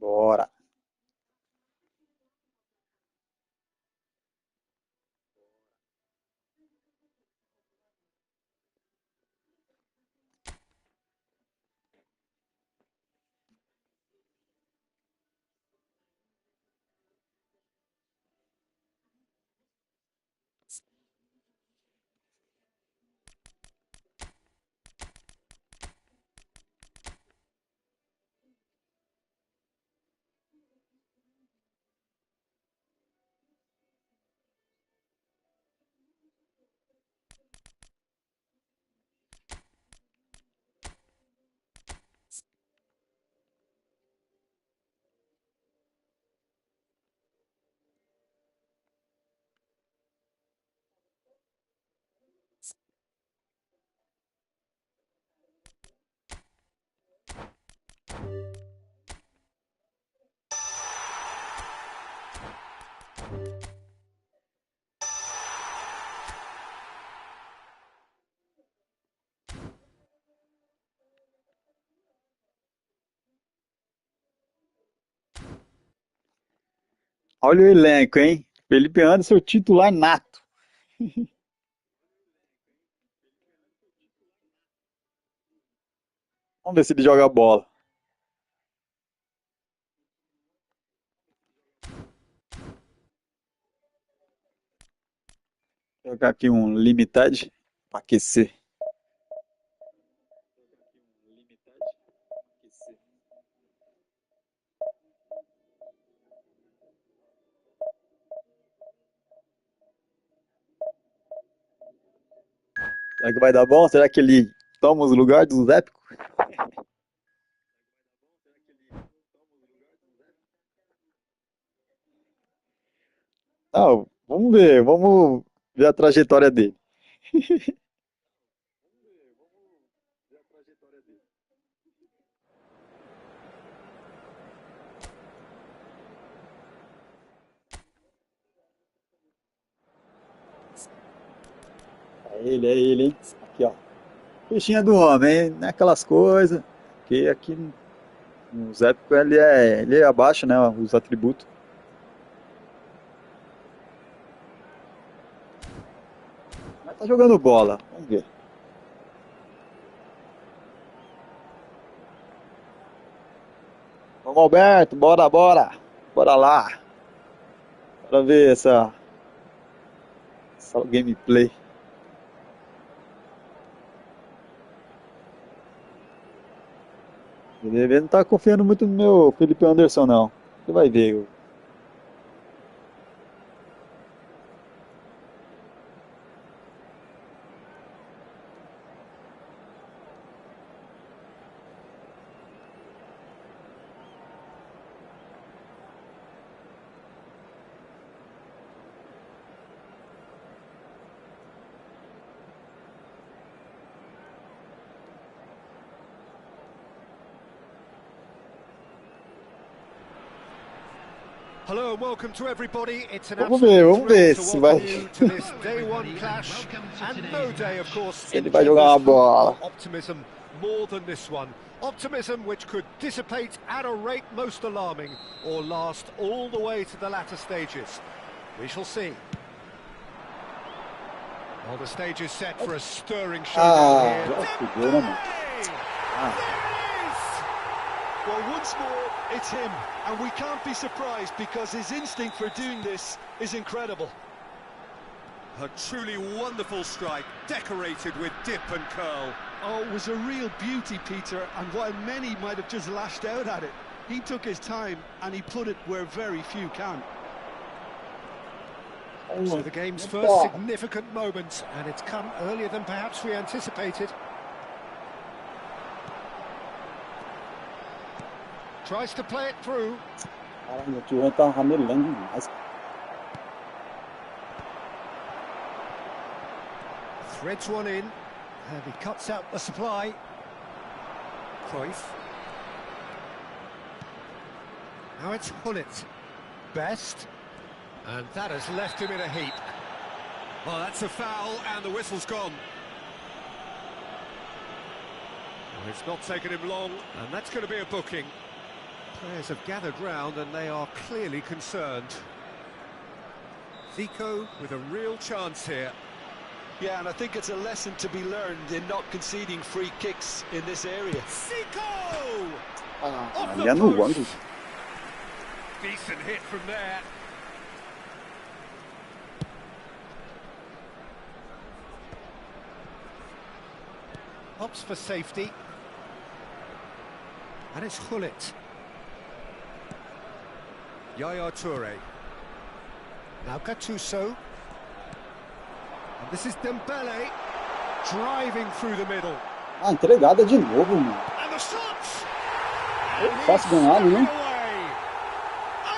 Bora. Olha o elenco, hein? Felipe Anderson, titular nato. Vamos ver se ele joga bola. Vou jogar aqui um limited para aquecer. Será que vai dar bom? Será que ele toma os lugares dos épicos? Não, vamos ver a trajetória dele. É ele, hein? Aqui, ó. Peixinha do homem, hein? Não é aquelas coisas. Que aqui nos épicos ele é abaixo, né? Os atributos. Mas tá jogando bola. Vamos ver. Vamos, Alberto, bora, bora. Bora lá. Bora ver essa. Só o gameplay. Ele não tá confiando muito no meu Felipe Anderson, não. Você vai ver. Hello and welcome to everybody. It's an Vamos absolute ver thrill to se welcome vai, you to this day one clash, and no day, of course, se ele in vai jogar uma football bola. optimism more than this one. Optimism which could dissipate at a rate most alarming, or last all the way to the latter stages. We shall see. Well, the stage is set for a stirring showdown here. Já fudeu, né, mano? Well, once more, it's him, and we can't be surprised because his instinct for doing this is incredible. A truly wonderful strike, decorated with dip and curl. Oh, it was a real beauty, Peter, and while many might have just lashed out at it, he took his time and he put it where very few can. So the game's first significant moment, and it's come earlier than perhaps we anticipated. Tries to play it through. Caralho, o tio tá ramelando demais. Threads one in, and he cuts out the supply. Cruyff. Now it's Hullet. Best. And that has left him in a heap. Well, that's a foul, and the whistle's gone. Well, it's not taken him long, and that's going to be a booking. Players have gathered round, and they are clearly concerned. Zico with a real chance here. Yeah, and I think it's a lesson to be learned in not conceding free kicks in this area. Zico! Off Ali the anulando. post. Decent hit from there. Opts for safety. And it's Hullet. Yaya Toure. Now Gattuso. And this is Dembele. Driving through the middle. Entregada de novo, mano. And the shots! Fácil ganhado, né?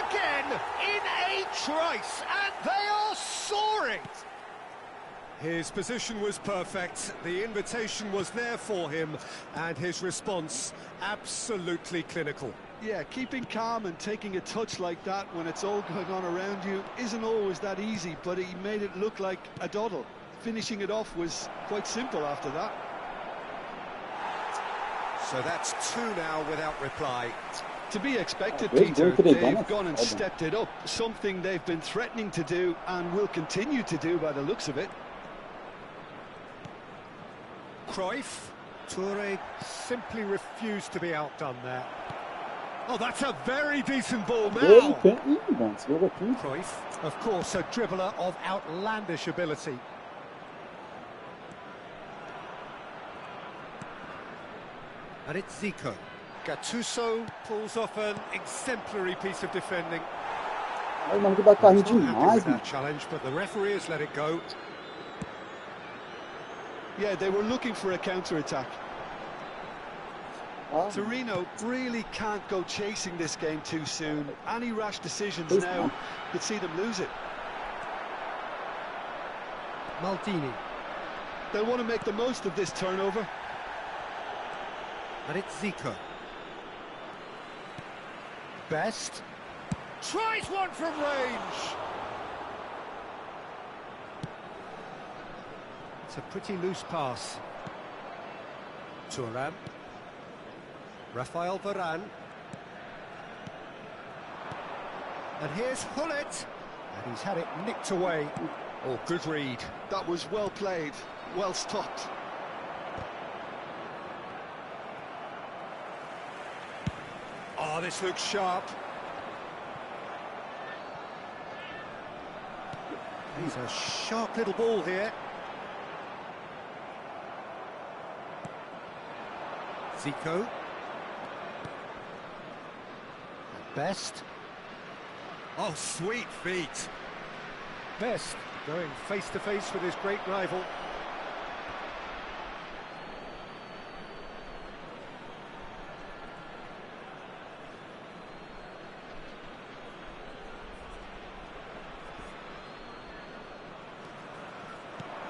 Again, in a trice, and they are soaring! His position was perfect, the invitation was there for him, and his response absolutely clinical. Yeah, keeping calm and taking a touch like that when it's all going on around you isn't always that easy, but he made it look like a doddle. Finishing it off was quite simple after that. So that's two now without reply. To be expected, Great Peter. goal today, They've Dennis. gone and Well done. stepped it up, something they've been threatening to do and will continue to do by the looks of it. Cruyff. Toure simply refused to be outdone there. Oh, that's a very decent ball Ele now. tem... Ih, mano, esse jogo aqui. Cruyff, of course, a dribbler of outlandish ability. And it's Zico. Gattuso pulls off an exemplary piece of defending. Ai, mano, que dá carrinho He's not happy demais, with mano. that challenge, but the referee has let it go. Yeah, they were looking for a counter-attack. Ah, Torino really can't go chasing this game too soon. Any rash decisions Please now not. could see them lose it. Maldini. They'll want to make the most of this turnover. And it's Zico. Best. Tries one from range. It's a pretty loose pass. Thuram. Rafael Varane. And here's Hullet. And he's had it nicked away. Oh, good read. That was well played, well stopped. Oh, this looks sharp. He's a sharp little ball here. Zico. Best. Oh, sweet feet. Best going face to face with his great rival.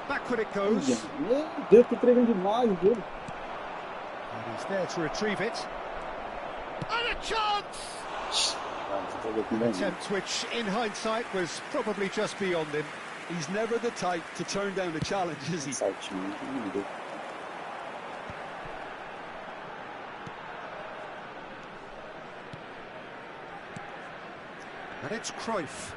Backward it goes. Meu Deus, que entregando demais, viu? And he's there to retrieve it. And a chance! Attempt which, in hindsight, was probably just beyond him. He's never the type to turn down a challenge, is he? And it's Cruyff.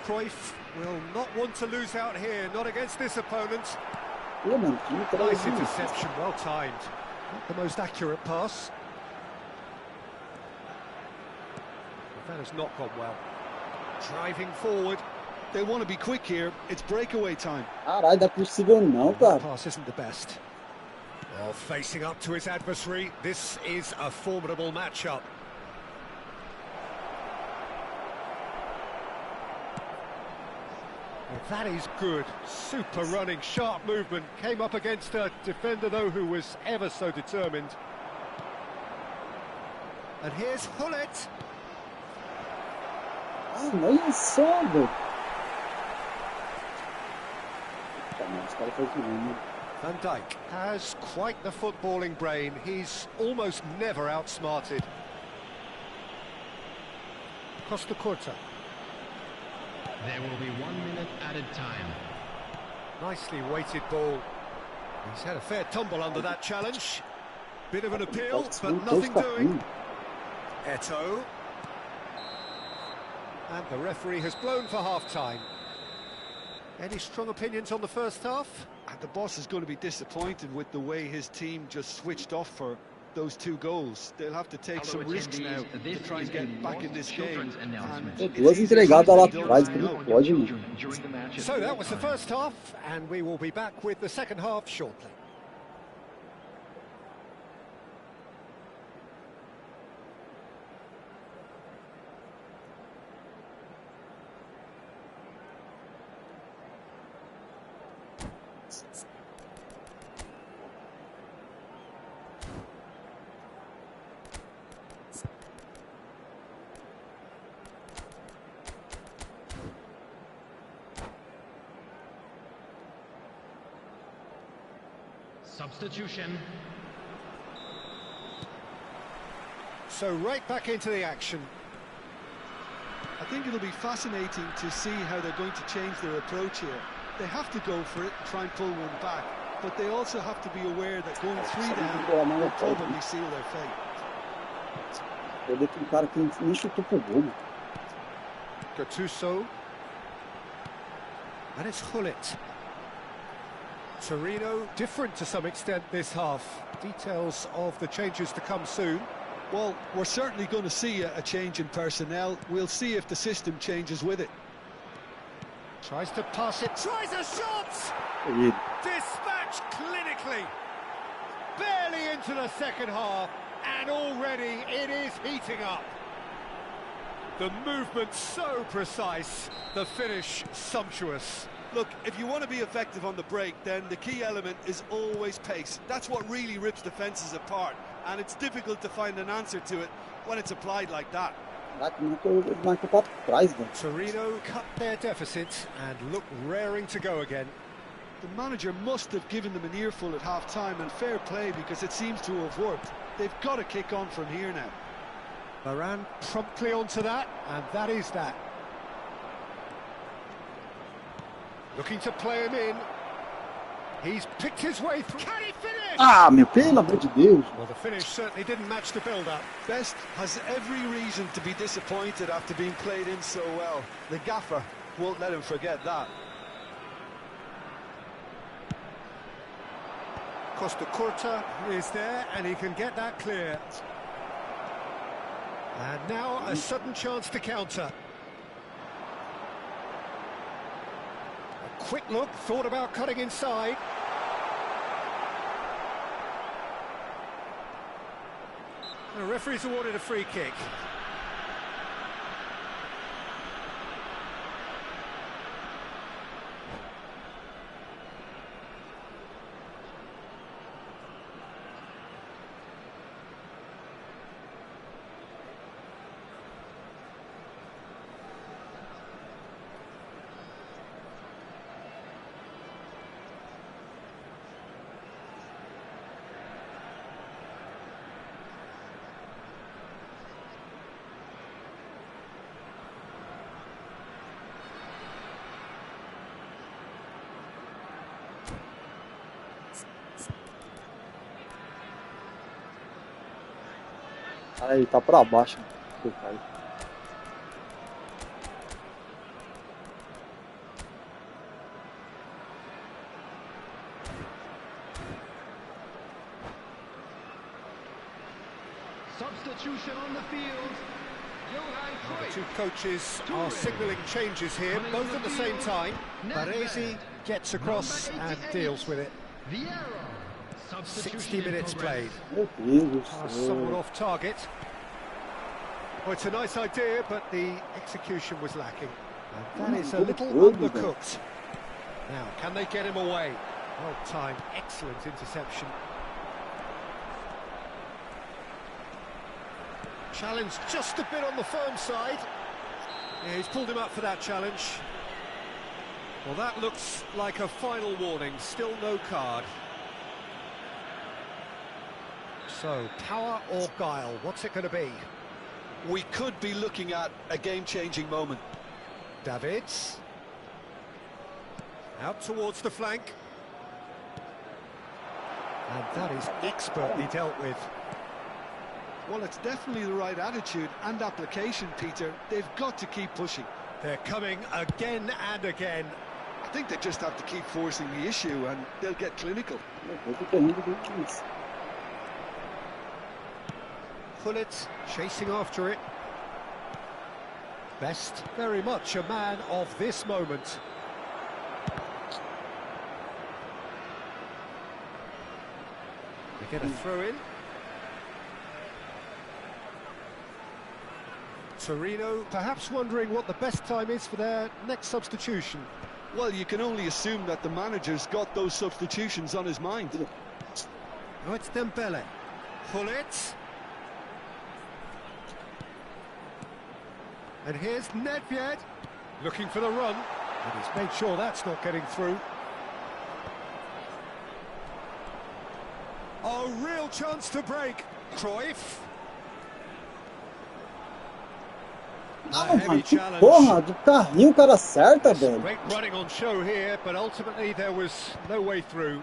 Cruyff will not want to lose out here, not against this opponent. Nice interception, well timed. Not the most accurate pass. That has not gone well. Driving forward. They want to be quick here. It's breakaway time. Caralho, não é possível não, cara. The pass isn't the best. Well, facing up to his adversary, this is a formidable matchup. Well, that is good. Super running, sharp movement. Came up against a defender, though, who was ever so determined. And here's Hullet. Olha só, velho. Van Dijk has quite the footballing brain. He's almost never outsmarted. Costa Curta. There will be 1 minute added time. Nicely weighted ball. He's had a fair tumble under that challenge. Bit of an appeal, but nothing doing. Eto'o. And the referee has blown for half-time. Any strong opinions on the first half? And the boss is going to be disappointed with the way his team just switched off for those 2 goals. They'll have to take some risks now to try and get back in this game. Duas entregadas lá atrás, que não pode, mano. So that was the first half, and we will be back with the second half shortly. Substitution. So right back into the action. I think it'll be fascinating to see how they're going to change their approach here. They have to go for it and try and pull one back, but they also have to be aware that going 3 down will probably seal their fate. Poder que um cara que nem chutou pro gol. Gattuso. And it's Hullet. Torino different to some extent this half. Details of the changes to come soon. Well, we're certainly going to see a change in personnel. We'll see if the system changes with it. Tries to pass it. Tries a shot! Dispatched clinically. Barely into the second half, and already it is heating up. The movement so precise, the finish sumptuous. Look, if you want to be effective on the break, then the key element is always pace. That's what really rips defences apart, and it's difficult to find an answer to it when it's applied like that. Torino cut their deficit and look raring to go again. The manager must have given them an earful at half-time, and fair play, because it seems to have worked. They've got to kick on from here now. Varane promptly onto that, and that is that. Looking to play him in. He's picked his way through. Can he finish? Ah, meu, pelo amor de Deus. Well, the finish certainly didn't match the build-up. Best has every reason to be disappointed after being played in so well. The gaffer won't let him forget that. Costa Curta is there, and he can get that clear. And now a sudden chance to counter. quick look, thought about cutting inside. The referee's awarded a free kick. Aí, tá pra baixo. Pai. Substitution on the field. The two coaches are signalling changes here, both at the same time. Baresi gets across and deals with it. 60 minutes played. Meu Deus do Somewhat céu. off target. Well, it's a nice idea, but the execution was lacking. And that is a little undercooked. Now, can they get him away? Well timed, excellent interception. Challenge just a bit on the firm side. Yeah, he's pulled him up for that challenge. Well, that looks like a final warning, still no card. So, power or guile, what's it going to be? We could be looking at a game-changing moment. Davids. Out towards the flank. And that is expertly dealt with. Well, it's definitely the right attitude and application, Peter. They've got to keep pushing. They're coming again and again. I think they just have to keep forcing the issue and they'll get clinical. Pullet chasing after it. Best very much a man of this moment. They get a throw in. Torino perhaps wondering what the best time is for their next substitution. Well, you can only assume that the manager's got those substitutions on his mind. Oh, it's Dembele. Pullet. And here's Nedved, looking for the run, and he's made sure that's not getting through. A real chance to break. Cruyff. Não, mano, que porra, do carrinho o cara acerta, velho. Great running on show here, but ultimately there was no way through.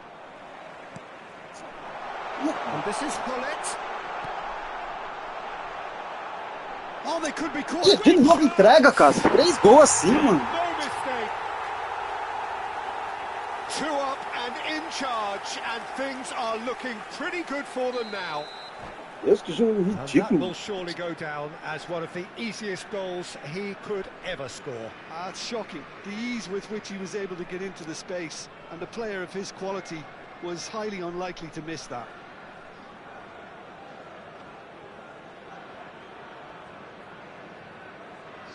And this is Pullet. Oh, they could be caught. Que nova entrega, cara. 3 gols assim, mano. No mistake. 2 up and in charge, and things are looking pretty good for them now. Deus, que jogo And that ridículo. will surely go down as one of the easiest goals he could ever score. It's shocking, the ease with which he was able to get into the space, and a player of his quality was highly unlikely to miss that.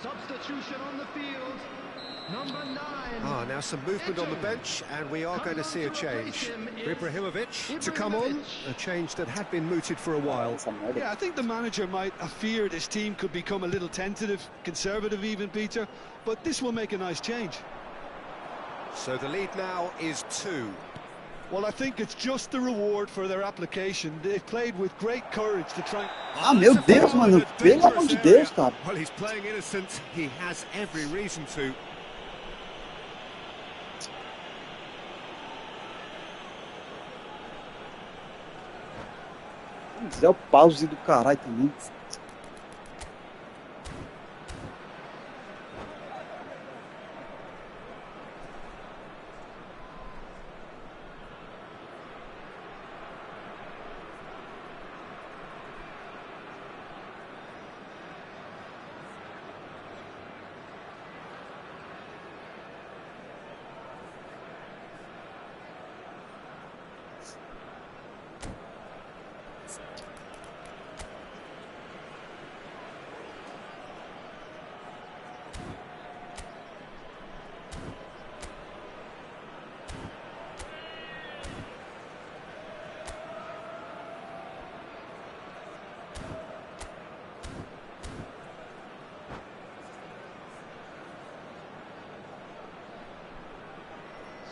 Substitution on the field. Number 9. Now some movement on the bench, and we are going to see a change. Ibrahimovic to come on, a change that had been mooted for a while. Yeah, I think the manager might have feared his team could become a little tentative, conservative even, Peter, but this will make a nice change. So the lead now is 2. Well, I think it's just the reward for their application. They've played with great courage to try. Meu Deus, mano. Pelo amor de Deus, cara. Well, he's playing innocent. He has every reason to. É o pause do caralho também.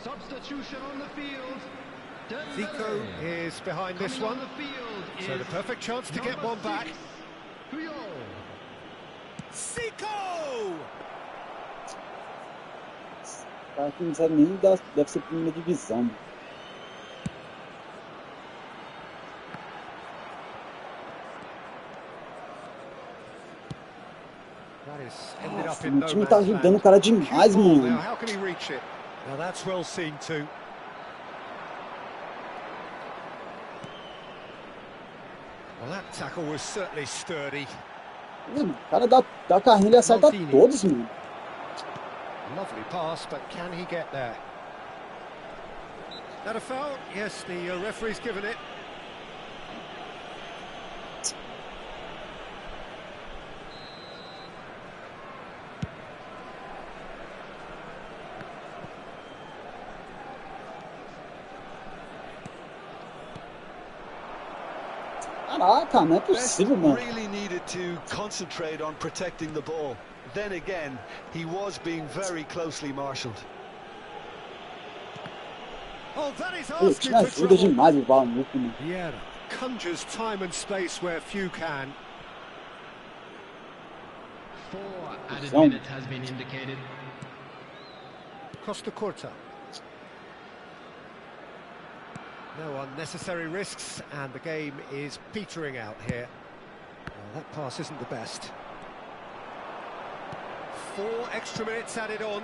Substitution on the field. Zico is behind this Coming one, on the field so the is perfect chance to get number one back. 6, Puyol. Zico! Cara que não sabe nem deve ser primeira divisão, mano. That is ended up Nossa, in meu no time tá man's ajudando o land. cara Cue demais, ball now, mano. how can he reach it? Now that's well seen too. Well, that tackle was certainly sturdy. O cara dá carrinho e acerta Maldini. todos, mano. Lovely pass, but can he get there? That a foul? Yes, the referee's given it. Caraca, não é Best possível, mano. really needed to concentrate on protecting the ball. Then again, he was being very closely marshalled. Oh, that is O asking time for ajuda trouble. demais o maluco, mano. Yeah, conjures time and space where few can. 4 added Zone. minutes has been indicated. Costa Curta. No unnecessary risks, and the game is petering out here. Well, that pass isn't the best. 4 extra minutes added on.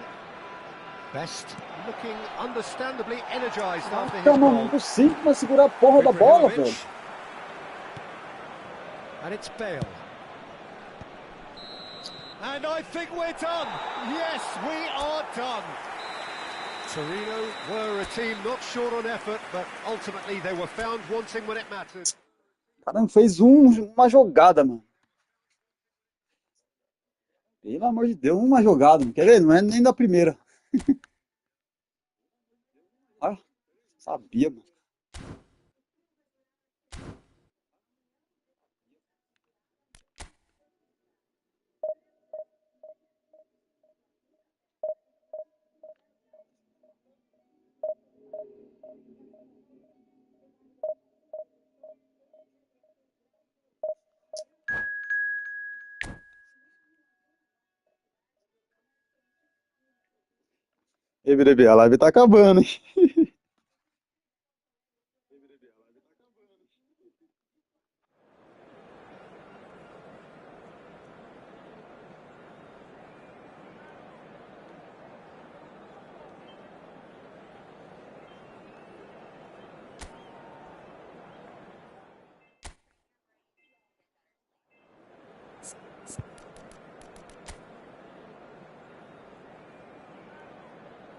Best looking understandably energised after his Caraca, mano, não é goal. possível pra segurar a porra da bola, velho. Ibrahimovic. And it's Bale. And I think we're done. Yes, we are done. Torino were a team not short on effort, but ultimately they were found wanting when it mattered. O cara não fez uma jogada, mano. Pelo amor de Deus, uma jogada, mano. Quer ver? Não é nem da primeira. Ah, sabia, mano. Ei, bebê, a live tá acabando, hein?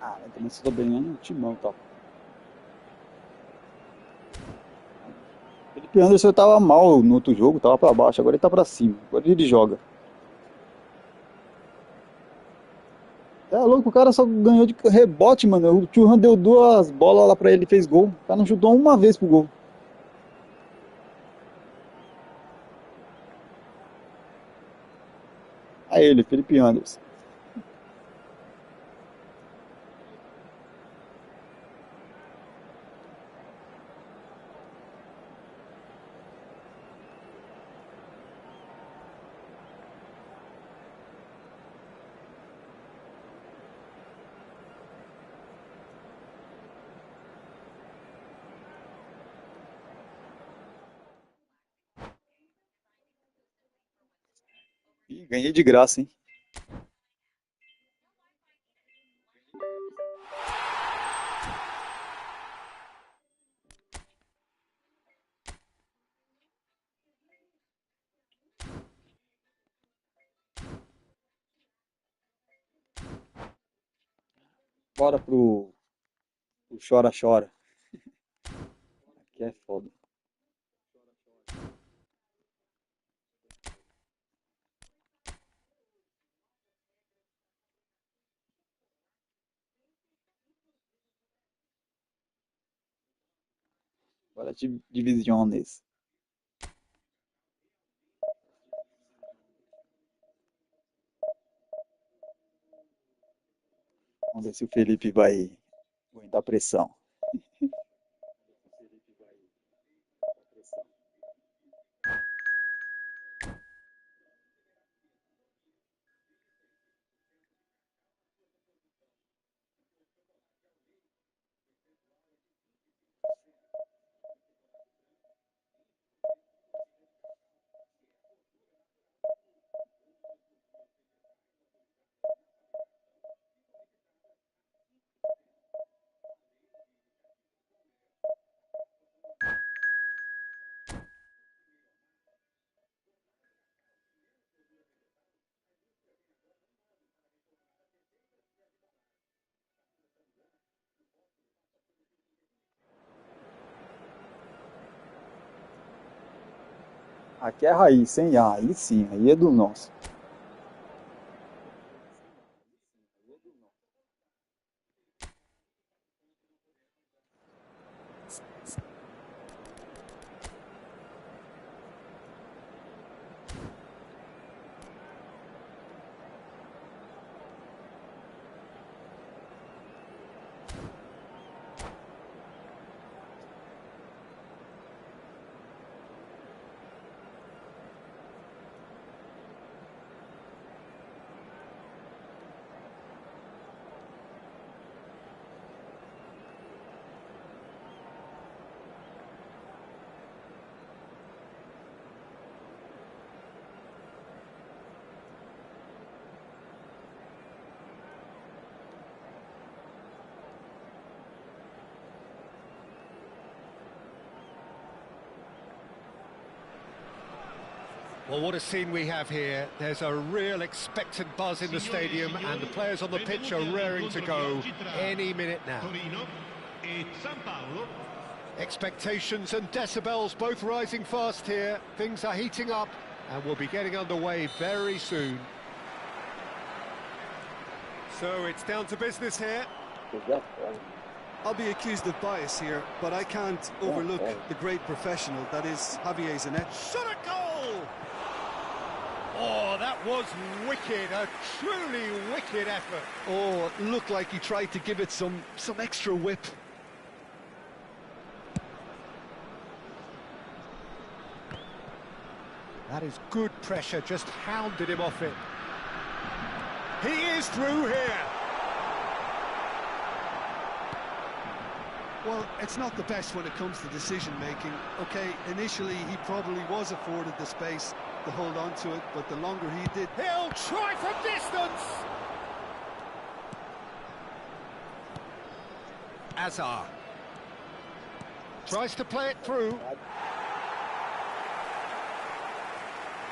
Ah, também se tô ganhando, timão, tá? Felipe Anderson tava mal no outro jogo, tava pra baixo, agora ele tá pra cima. Agora ele joga. É louco, o cara só ganhou de rebote, mano. O Churran deu 2 bolas lá pra ele e fez gol. O cara não chutou uma vez pro gol. Aí ele, Felipe Anderson. Ih, ganhei de graça, hein? Bora pro chora-chora. Que é foda. Bora divisiones. Vamos ver se o Felipe vai Da pressão. Aqui é raiz, hein? Aí sim, aí é do nosso. Well, what a scene we have here. There's a real expectant buzz in the stadium, and the players on the pitch are raring to go any minute now. Expectations and decibels both rising fast here. Things are heating up, and we'll be getting underway very soon. So it's down to business here. I'll be accused of bias here, but I can't overlook the great professional that is Javier Zanetti. Shot a goal! Oh, that was wicked, a truly wicked effort. Oh, it looked like he tried to give it some extra whip. That is good pressure, just hounded him off it. He is through here. Well, it's not the best when it comes to decision-making. Okay, initially he probably was afforded the space to hold on to it, but the longer he did... He'll try from distance! Azar tries to play it through.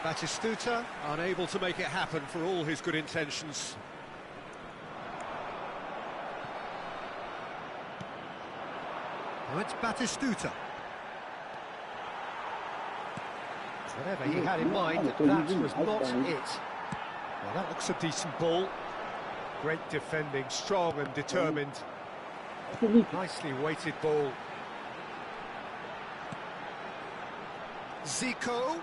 Batistuta unable to make it happen for all his good intentions. Now it's Batistuta. Whatever he had in mind, that was not it. Well, that looks a decent ball. Great defending, strong and determined. Nicely weighted ball. Zico.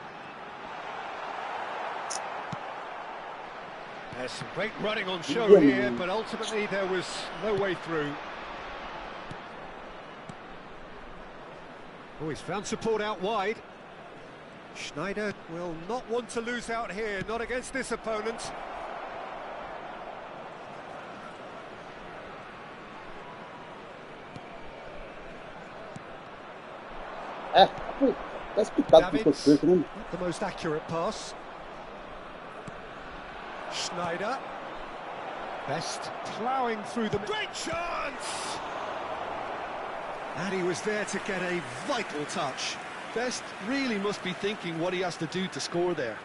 There's some great running on show here, but ultimately there was no way through. Oh, he's found support out wide. Schneider will not want to lose out here, not against this opponent. Davids, not the most accurate pass. Schneider. Best ploughing through the... Great chance! And he was there to get a vital touch. Best really must be thinking what he has to do to score there.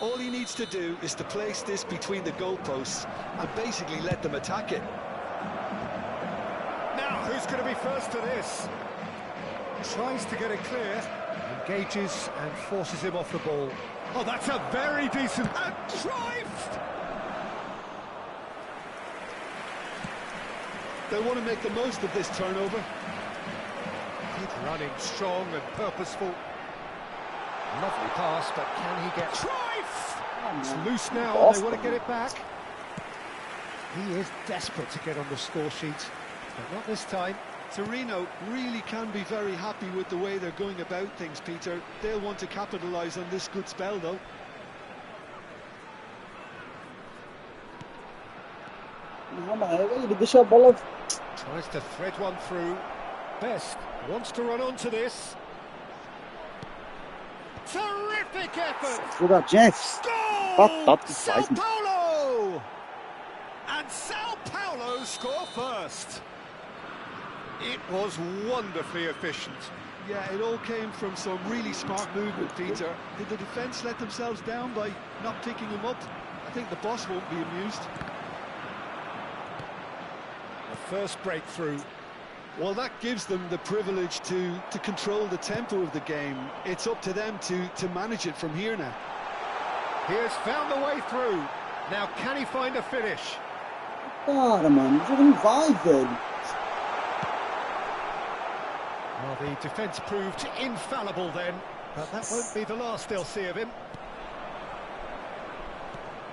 All he needs to do is to place this between the goalposts and basically let them attack it. Now, who's going to be first to this? Tries to get it clear, engages and forces him off the ball. Oh, that's a very decent... And drive! They want to make the most of this turnover. Good running, strong and purposeful. Lovely pass, but can he get... Drive! It's loose now, and they want to get it back. He is desperate to get on the score sheet. But not this time. Torino really can be very happy with the way they're going about things, Peter. They'll want to capitalise on this good spell, though. Não, mas ele deixa a bola. Tries to thread one through. Best wants to run onto this. Terrific effort! Jogadinha batata que Sao faz. Paulo! And Sao Paulo score first. It was wonderfully efficient. Yeah, it all came from some really smart movement, Peter. Did the defence let themselves down by not picking him up? I think the boss won't be amused. The first breakthrough. Well, that gives them the privilege to control the tempo of the game. It's up to them to manage it from here now. He has found the way through. Now, can he find a finish? Cara, mano, o jogo não vai, velho. Well, the defence proved infallible then, but that won't be the last they'll see of him.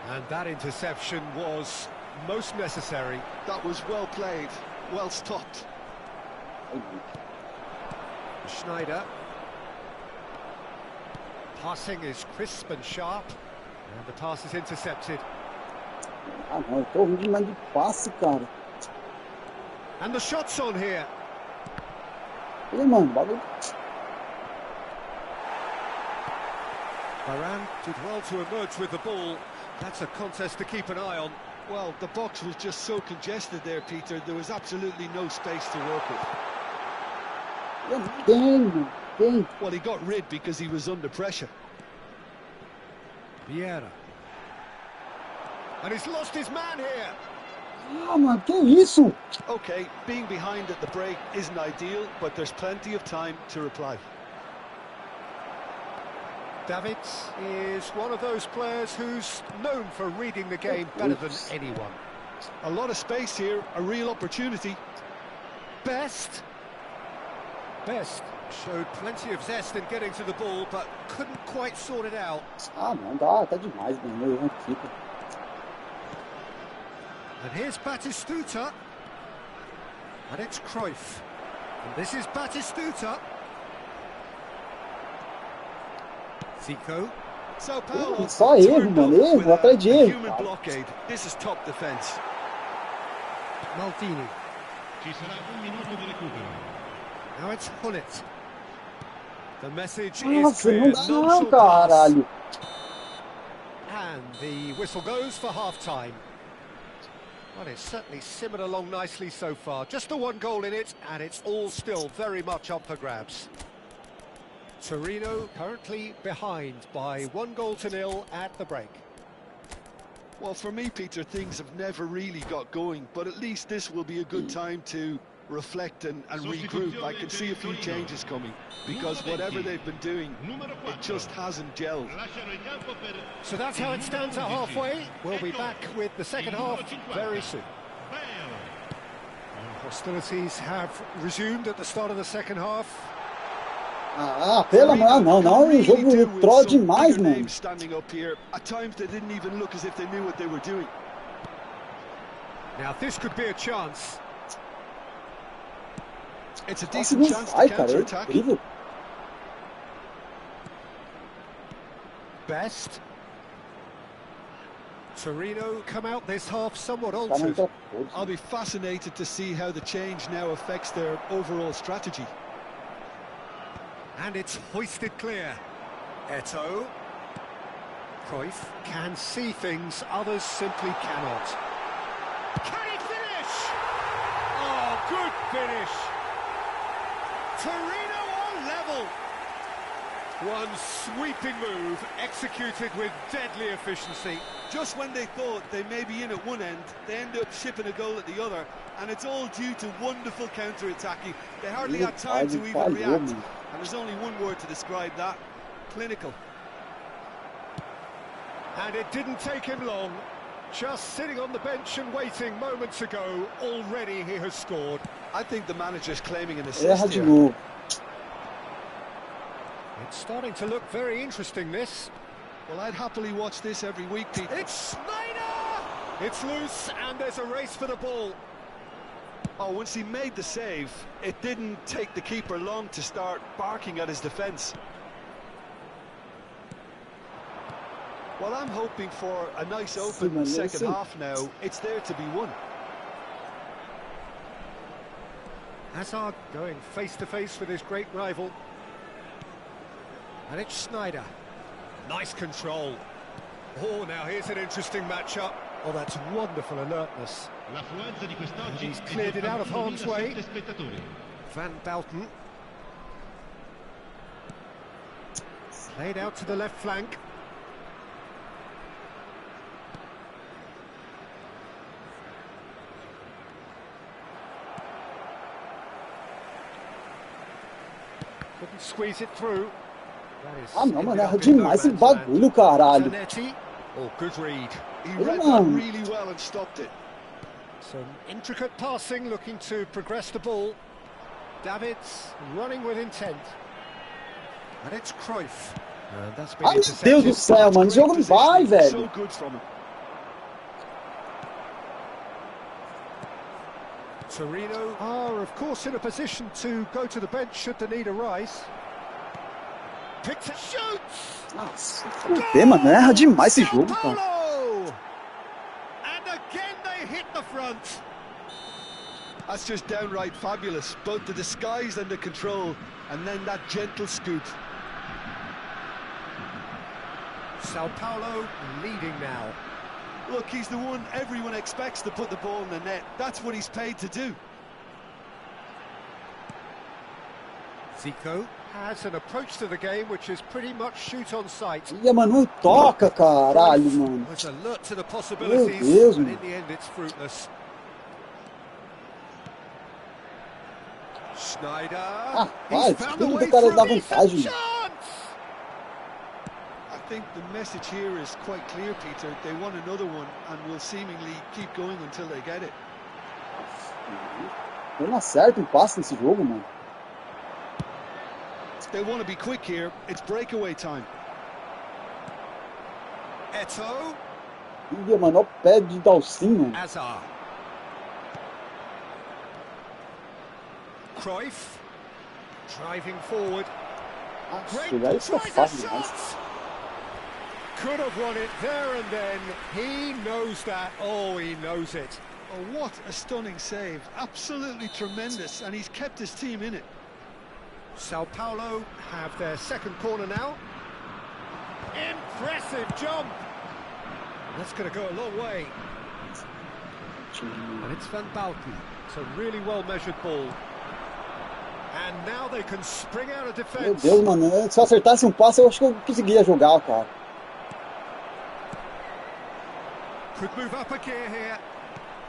And that interception was most necessary. That was well played, well stopped. Schneider. Passing is crisp and sharp, and the pass is intercepted. Ah, não, eu tô ruim demais de passe, cara. And the shot's on here. E mano, bagulho. Varane did well to emerge with the ball. That's a contest to keep an eye on. Well, the box was just so congested there, Peter. There was absolutely no space to work with. Tem. Well, he got rid because he was under pressure. Vieira. And he's lost his man here. Ah, mano, que isso? OK, being behind at the break isn't ideal, but there's plenty of time to reply. Davids is one of those players who's known for reading the game better than anyone. A lot of space here, a real opportunity. Best showed plenty of zest in getting to the ball, but couldn't quite sort it out. Ah, não, tá demais, mano. Eu fico. And here's Batistuta. And it's Cruyff. And this is Batistuta. Zico. Sao Paulo. Só erro, mano. Erro atrás de erro. Human blockade. This is top defence. Maldini. Ci sarà un minuto di recupero. Now it's Hullet. The message is Nossa, clear. não dá não, Non-short pass. caralho. And the whistle goes for half-time. Well, it's certainly simmered along nicely so far. Just the one goal in it, and it's all still very much up for grabs. Torino currently behind by 1-0 at the break. Well, for me, Peter, things have never really got going, but at least this will be a good time to reflect and regroup. I can see a few changes coming, because whatever they've been doing, it just hasn't gelled. So that's how it stands at halfway. We'll be back with the second half very soon. Hostilities have resumed at the start of the second half. Ah, pelo amor, não, o jogo troll demais, mano. Standing up here, at times they didn't even look as if they knew what they were doing. Now this could be a chance. It's a decent chance to counter-attack. Incrível. Best. Torino come out this half somewhat altered. I'll be fascinated to see how the change now affects their overall strategy. And it's hoisted clear. Eto'o. Cruyff can see things others simply cannot. Can he finish? Oh, good finish. Torino on level. One sweeping move executed with deadly efficiency. Just when they thought they may be in at one end, they end up shipping a goal at the other, and it's all due to wonderful counter-attacking. They hardly had time to even react, and there's only one word to describe that: clinical. And it didn't take him long. Just sitting on the bench and waiting moments ago, already he has scored. I think the manager's claiming an assist here. Novo. It's starting to look very interesting, this. Well, I'd happily watch this every week, Pete. It's Schneider! It's loose, and there's a race for the ball. Oh, once he made the save, it didn't take the keeper long to start barking at his defence. Well, I'm hoping for a nice open second half now. It's there to be won. Hazard going face to face with his great rival. And it's Sneijder. Nice control. Oh, now here's an interesting matchup. Oh, that's wonderful alertness. And he's cleared it out of harm's way. Van Balten. Played out to the left flank. Couldn't squeeze it through. Ah, não, mano, erra demais esse bagulho, caralho. Oh, good read. He read that really well and stopped it. Some intricate passing, looking to progress the ball. Davids running with intent. And it's Cruyff. And that's been intercepted. Meu Deus do céu, mano, o jogo não vai, velho. So good from him. Torino are, of course, in a position to go to the bench should the need arise. Picks it, shoots! Nossa, foder, mano, erra demais esse jogo, cara. And again they hit the front. That's just downright fabulous. Both the disguise and the control, and then that gentle scoot. Sao Paulo leading now. Look, he's the one everyone expects to put the ball in the net. That's what he's paid to do. Zico has an approach to the game which is pretty much shoot on sight. Ia, mano, não toca, caralho, mano. Was alert to the possibilities, Meu Deus, but mano. in the end it's fruitless. Sneijder. Ah, He's vai, found a tudo way do cara through. dá Decent vantagem. chance. I think the message here is quite clear, Peter. They want another one and will seemingly keep going until they get it. Eu não acerto um passe nesse jogo, mano. They want to be quick here. It's breakaway time. Eto'o. Ia, mano, olha o pé de Dalcinho. Hazard. Cruyff. Driving forward. Nossa, velho, isso é fácil demais. Could have won it there and then. He knows that. Oh, he knows it. Oh, what a stunning save. Absolutely tremendous. And he's kept his team in it. Sao Paulo have their second corner now. Impressive jump. That's going to go a long way. And it's Van Balten. It's a really well-measured ball. And now they can spring out of defense. Meu Deus, mano, se eu acertasse um passe, eu acho que eu conseguia jogar, cara. Could move up a gear here.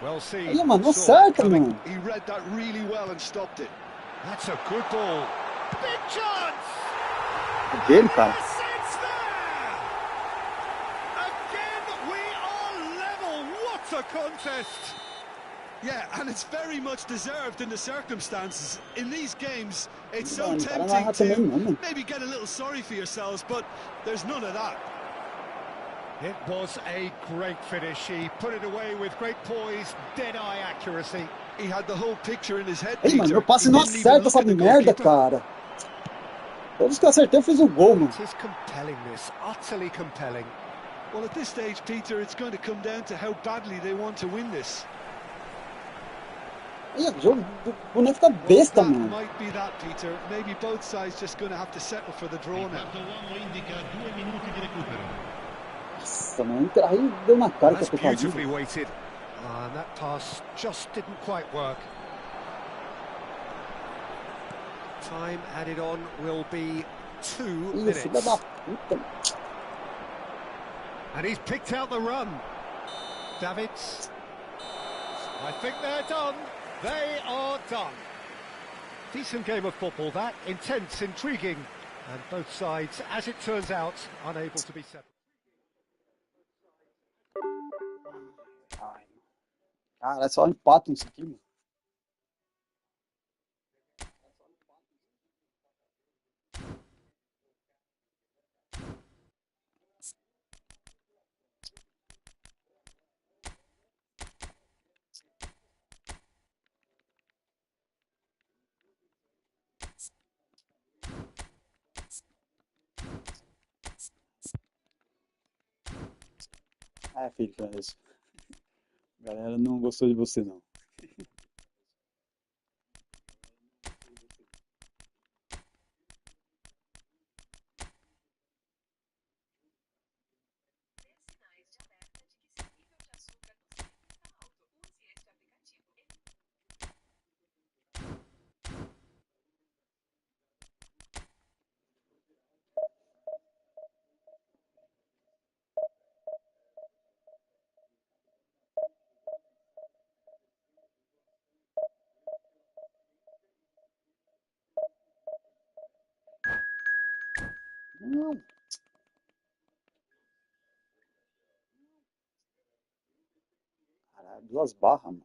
Well seen. Aí, mano, não acerta, mano. He read that really well and stopped it. That's a good ball. Big chance. É dele, cara. Yes, it's there. Again, we are level. What a contest. Yeah, and it's very much deserved in the circumstances. In these games, it's so Mano, cara, não tempting erra também não, to mano. maybe get a little sorry for yourselves, but there's none of that. It was a great finish. He put it away with great poise, dead-eye accuracy. He had the whole picture in his head, Ei, mano, Peter. meu passe He não didn't even acerta look essa at the merda, goalkeeper. cara. Todos que eu acertei, eu fiz um gol, mano. It is compelling, this, utterly compelling. Well, at this stage, Peter, it's going to come down to how badly they want to win this. Ih, o jogo do boneco tá besta, That mano. might be that, Peter. Maybe both sides just going to have to settle for the draw now. Nossa, mano, aí deu na cara que That's eu tô fazendo. beautifully weighted. And that pass just didn't quite work. Time added on will be 2 Ih, filha da minutes. puta. And he's picked out the run. Davids. I think they're done. They are done. Decent game of football, that. Intense, intriguing. And both sides, as it turns out, unable to be settled. Cara, é só empate isso aqui, mano. Ah, Felipe, isso. A galera não gostou de você, não. Não, caralho, duas barras, mano.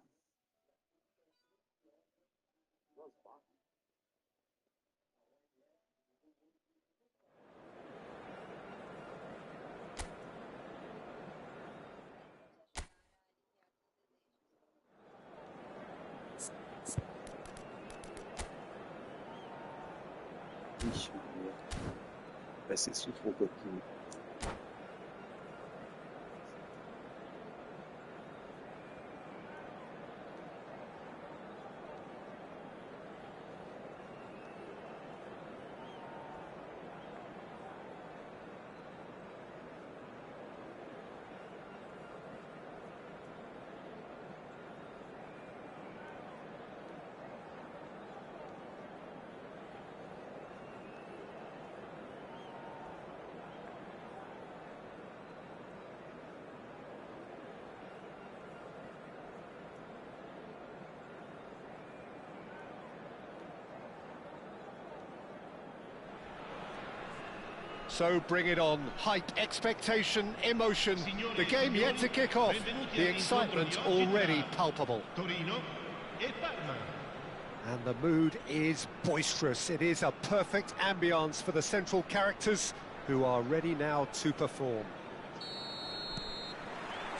Ixi, Maria. Vai ser sufoco aqui. So bring it on. Hype, expectation, emotion. The game yet to kick off. The excitement already palpable. And the mood is boisterous. It is a perfect ambience for the central characters who are ready now to perform.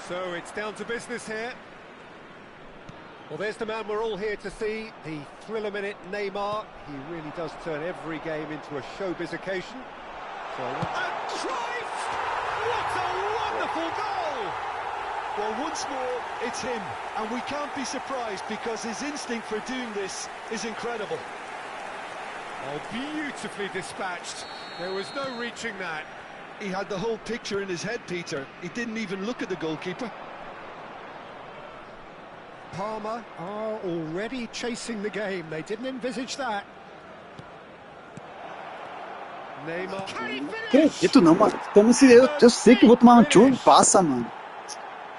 So it's down to business here. Well, there's the man we're all here to see, the thriller-minute Neymar. He really does turn every game into a showbiz occasion. And Cruyff! What a wonderful goal! Well, once more, it's him, and we can't be surprised because his instinct for doing this is incredible. Oh, beautifully dispatched. There was no reaching that. He had the whole picture in his head, Peter. He didn't even look at the goalkeeper. Parma are already chasing the game. They didn't envisage that. Neymar. Acredito não, mano. Eu sei que eu vou tomar um tiro e passa, mano.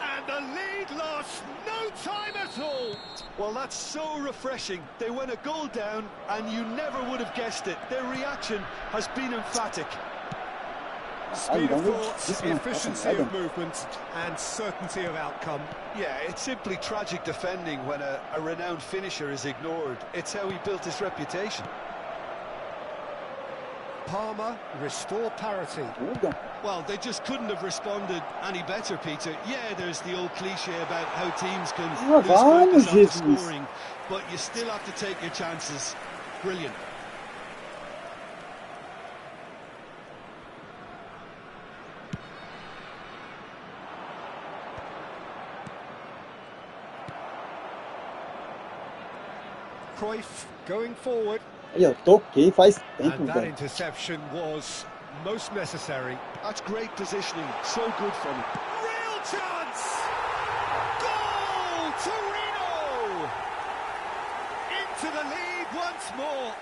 And the lead lost no time at all. Well, that's so refreshing. They went a goal down, and you never would have guessed it. Their reaction has been emphatic. Speed of thought, efficiency of movement, and certainty of outcome. Yeah, it's simply tragic defending when a renowned finisher is ignored. It's how he built his reputation. Parma restore parity. Well, they just couldn't have responded any better, Peter. Yeah, there's the old cliche about how teams can lose focus after scoring, but you still have to take your chances. Brilliant. Cruyff going forward. Aí, eu toquei faz tempo, And that velho. interception was most necessary. That's great positioning. So good from him. Real chance! Goal! Torino! Into the lead once more.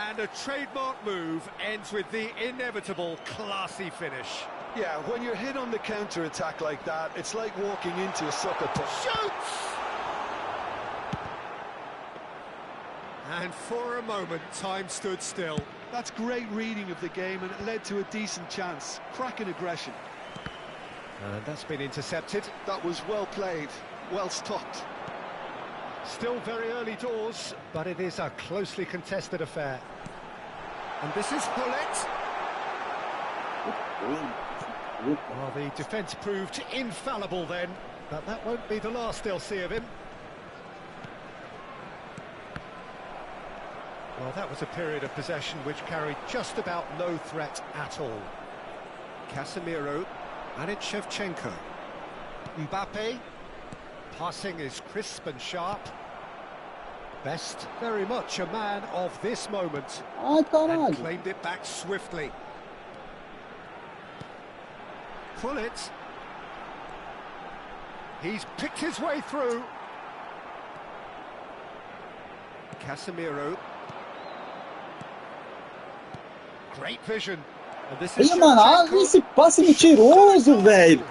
And a trademark move ends with the inevitable classy finish. Yeah, when you're hit on the counter-attack like that, it's like walking into a sucker punch. Shoots! And for a moment, time stood still. That's great reading of the game, and it led to a decent chance. Cracking aggression. And that's been intercepted. That was well played, well stopped. Still very early doors, but it is a closely contested affair. And this is Bullet. Well, the defence proved infallible then, but that won't be the last they'll see of him. Well, that was a period of possession which carried just about no threat at all. Casemiro, And it's Shevchenko. Mbappe. Passing is crisp and sharp. Best, very much a man of this moment. Ai, And caralho. claimed it back swiftly. Pull it. He's picked his way through. Casemiro. Great vision. And this is Ih, mano, Shevchenko. esse passe mentiroso, velho.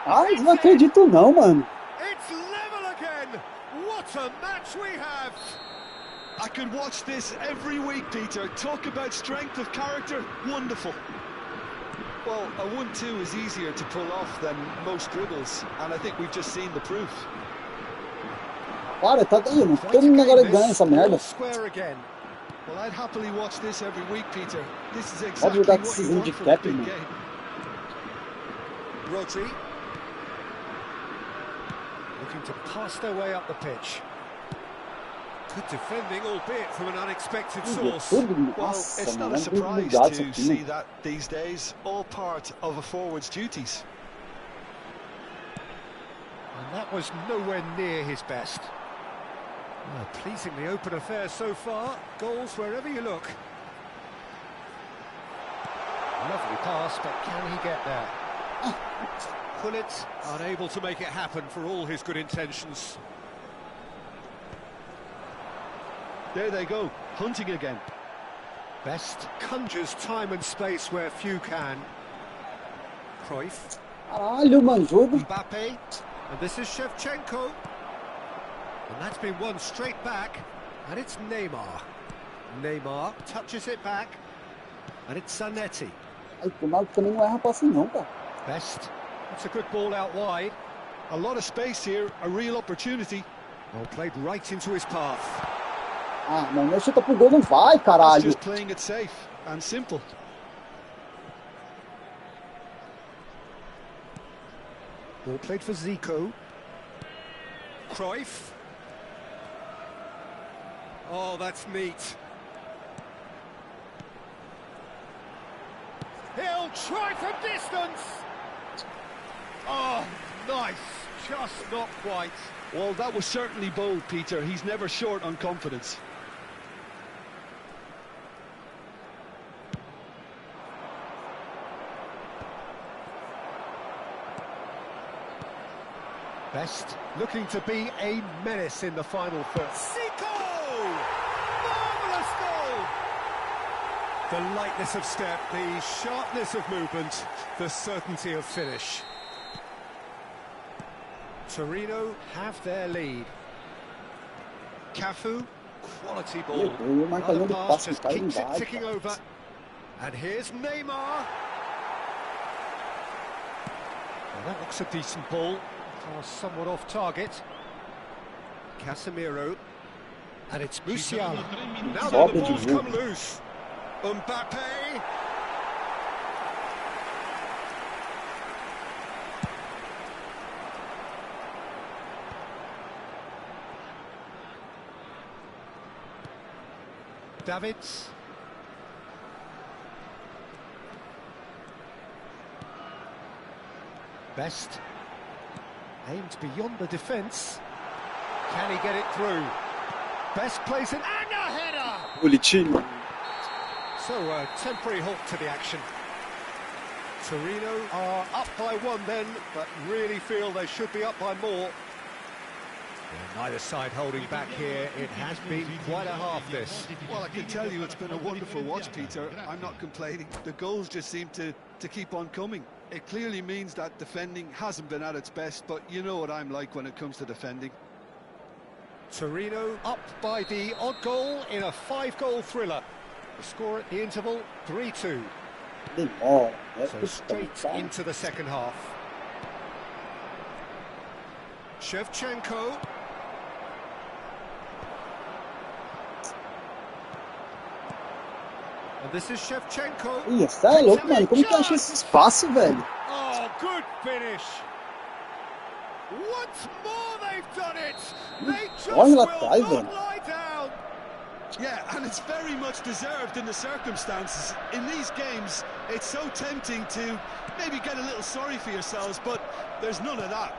Ai, não acredito não, mano. It's level again. What a match we have. I could watch this every week, Peter. Talk about strength of character. Wonderful. Well, a 1-2 is easier to pull off than most dribbles, and I think we've just seen the proof. Para, tá aí, mano. Quite Todo a mundo game agora this, ganha essa all merda. square again. Well, I'd happily watch this every week, Peter. This is Pode exactly jogar com what esses you want from a handicap, big mano. game. Rodri. Looking to pass their way up the pitch. Good defending, albeit from an unexpected source. Tudo, Well, nossa, it's mano. not a É muito surprise mudado isso to aqui, see mano. that these days. All part of a forward's duties. And that was nowhere near his best. Well, pleasingly open affair so far. Goals wherever you look. Lovely pass, but can he get there? Pullet unable to make it happen for all his good intentions. There they go, hunting again. Best conjures time and space where few can. Cruyff, Caralho, mano, jogo. Mbappe, and this is Shevchenko. And that's been won straight back, and it's Neymar. Neymar touches it back, and it's Zanetti. Ai, o Ronaldo também não erra passe não, cara. Best, that's a good ball out wide. A lot of space here, a real opportunity. Well, played right into his path. Ah, não, não chuta pro gol, não vai, That's caralho. just playing it safe and simple. Ball played for Zico. Cruyff. Oh, that's neat. He'll try from distance. Oh, nice. Just not quite. Well, that was certainly bold, Peter. He's never short on confidence. Best looking to be a menace in the final third. Zico! Marvellous goal! The lightness of step, the sharpness of movement, the certainty of finish. Torino have their lead. Cafu, quality ball. Meu Deus, o marcador Another de pass passe just cai keeps it embaixo. ticking over. And here's Neymar. Well, that looks a decent ball. Somewhat off target. Casemiro. And it's Musiala. Now then, the ball's come loose. Mbappe. Davids. Best. Aimed beyond the defence. Can he get it through? Best place in and a header! Bonitinho. So a temporary halt to the action. Torino are up by one then, but really feel they should be up by more. Well, neither side holding back here. It has been quite a half, this. Well, I can tell you it's been a wonderful watch, Peter. I'm not complaining. The goals just seem to keep on coming. It clearly means that defending hasn't been at its best, but you know what I'm like when it comes to defending. Torino up by the odd goal in a 5-goal thriller. The score at the interval, 3-2. Demora. So straight into the second half. Shevchenko. And this is Shevchenko. Ih, essa é louco, mano. Como que acha esse espaço, velho? Oh, good finish. Once more they've done it. They just Olha lá will atrás, not velho. lie down. Yeah, and it's very much deserved in the circumstances. In these games, it's so tempting to maybe get a little sorry for yourselves, but there's none of that.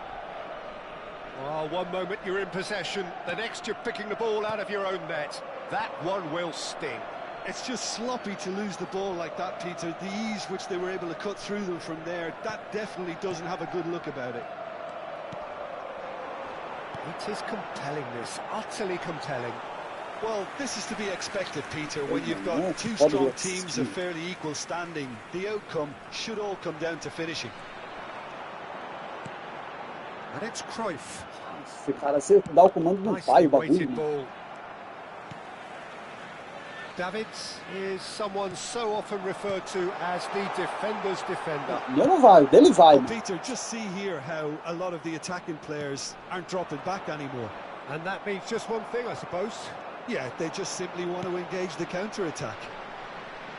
Well, one moment you're in possession, the next you're picking the ball out of your own net. That one will sting. It's just sloppy to lose the ball like that, Peter. The ease which they were able to cut through them from there, that definitely doesn't have a good look about it. It is compelling, this, utterly compelling. Well, this is to be expected, Peter, when you've got two strong teams of fairly equal standing. The outcome should all come down to finishing. And it's Cruyff. Esse cara, você dá o comando não vai, o bagulho. Weighted ball. Davids is someone so often referred to as the defender's defender. Eu não vai, o dele vai. Well, Peter, just see here how a lot of the attacking players aren't dropping back anymore. And that means just one thing, I suppose. Yeah, they just simply want to engage the counter-attack.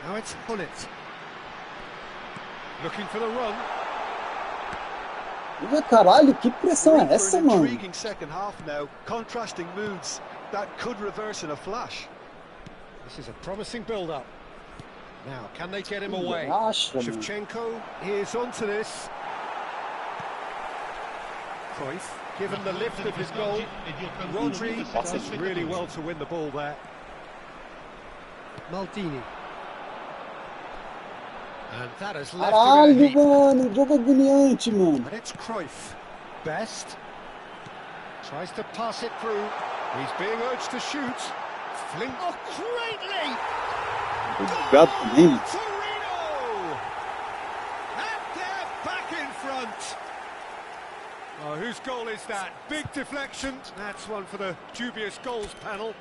Now it's Hullet. Looking for the run. Caralho, que pressão é essa, mano? Intriguing second half now, contrasting moods that could reverse in a flash. This is a promising build-up. Now, can they get him away? Acha, Shevchenko is onto this. Cruyff, given the lift of his goal. Rodri does really well to win the ball there. Maldini. And that has left Caralho, him in a heap. mano, jogo agoniante, mano. And it's Cruyff. Best. Tries to pass it through. He's being urged to shoot. Flint. Oh, greatly! Obrigado também. Torino! And they're back in front. Oh, whose goal is that? Big deflection. That's one for the dubious goals panel.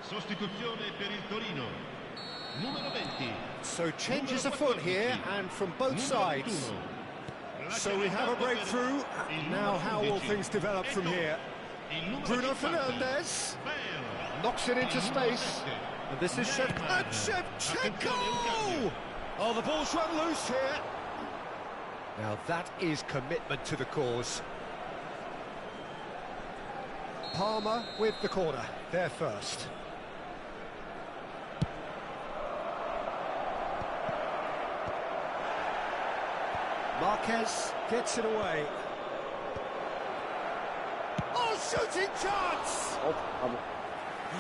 Sostituzione per il Torino. Numero 20. So changes afoot here, and from both sides. So we have a breakthrough. Now how will things develop from here? Bruno Fernandes knocks it into space. And this is Shevchenko! Oh, the ball's run loose here. Now that is commitment to the cause. Palmer with the corner. There first. Marquez gets it away. Oh, shooting chance!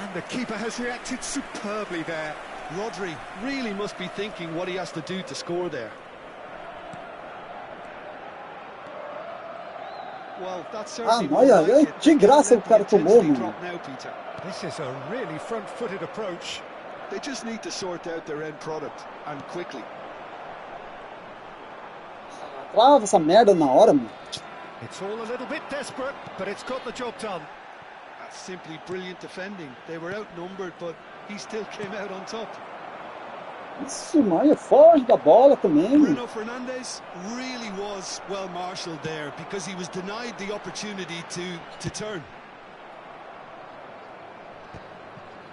And the keeper has reacted superbly there. Rodri really must be thinking what he has to do to score there. Well, that's certainly olha, de graça o cara tomou, mano. This is a really front-footed approach. They just need to sort out their end product, and quickly. Trava essa merda na hora, mano. It's all a little bit desperate, but it's got the job done. That's simply brilliant defending. They were outnumbered, but he still came out on top. Isso, Maia, foge da bola também. Bruno Fernandes really was well marshalled there because he was denied the opportunity to turn.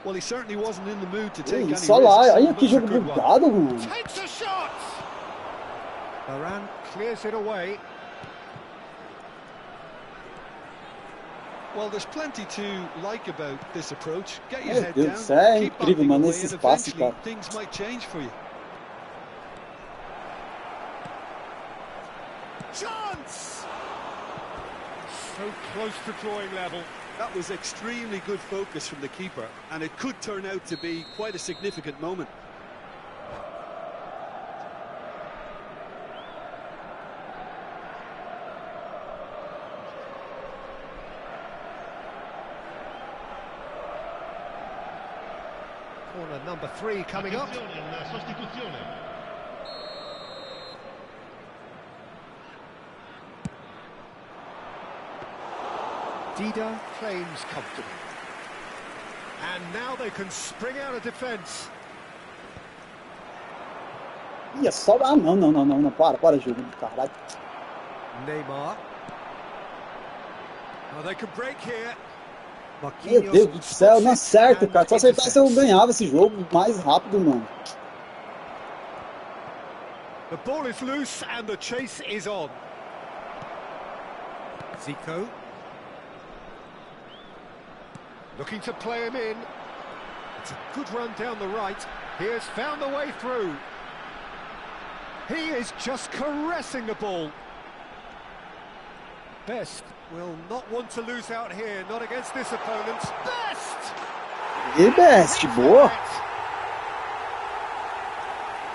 Well, he certainly wasn't in the mood to take any risks. Só lá, olha que jogo bugado, mano. Takes a shot! Varane clears it away. Well, there's plenty to like about this approach. Get your head Deus, down, é keep incrível, backing mano, away, esses and passes, eventually cara. things might change for you. Chance! So close to drawing level. That was extremely good focus from the keeper, and it could turn out to be quite a significant moment. Corner number 3 coming up. Una sostituzione. Dida claims comfortably. And now they can spring out of defence. Ih, é só... Ah, não, para, jogo, caralho. Neymar. Oh, they can break here. Meu Marquinhos Deus do céu, spots não it acerta, and cara. Se eu acertasse, eu intercepts. ganhava esse jogo mais rápido, mano. The ball is loose and the chase is on. Zico. Looking to play him in. It's a good run down the right. He has found the way through. He is just caressing the ball. Best will not want to lose out here, not against this opponent. Best! E best, boa.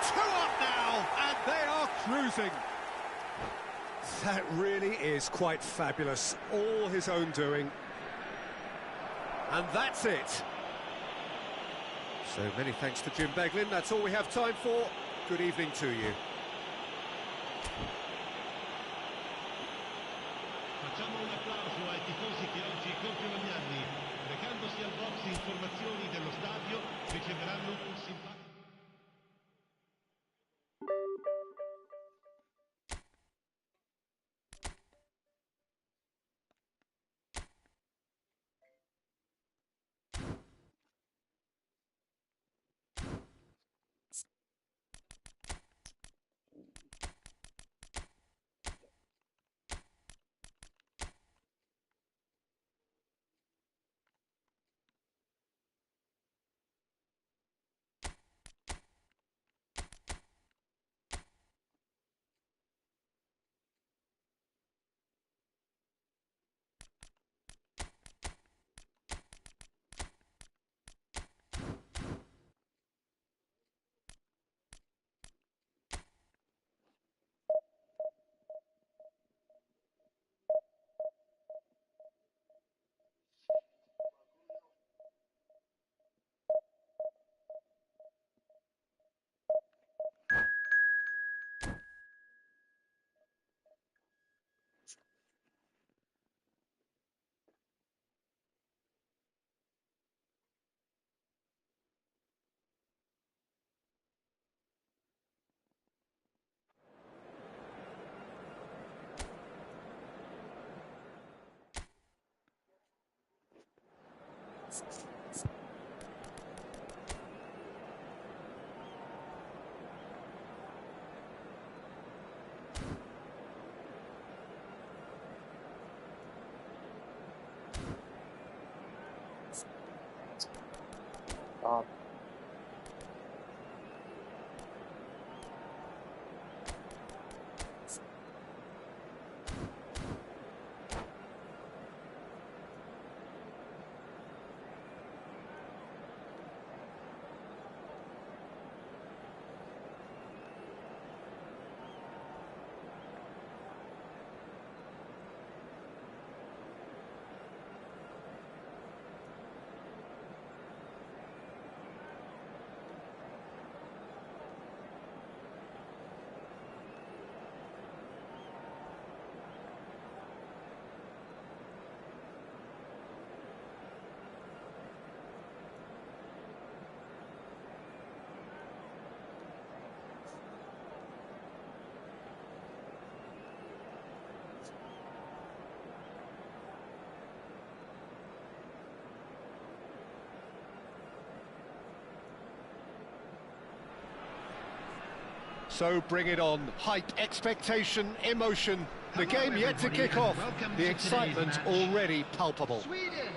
Two up now, and they are cruising. That really is quite fabulous. All his own doing. And that's it. So many thanks to Jim Beglin. That's all we have time for. Good evening to you. Facciamo un applauso ai tifosi che oggi compiono gli anni. Recandosi al box informazioni dello stadio, riceveranno un simpatico. So bring it on. Hype, expectation, emotion. The game yet to kick off. The excitement already palpable. Sweden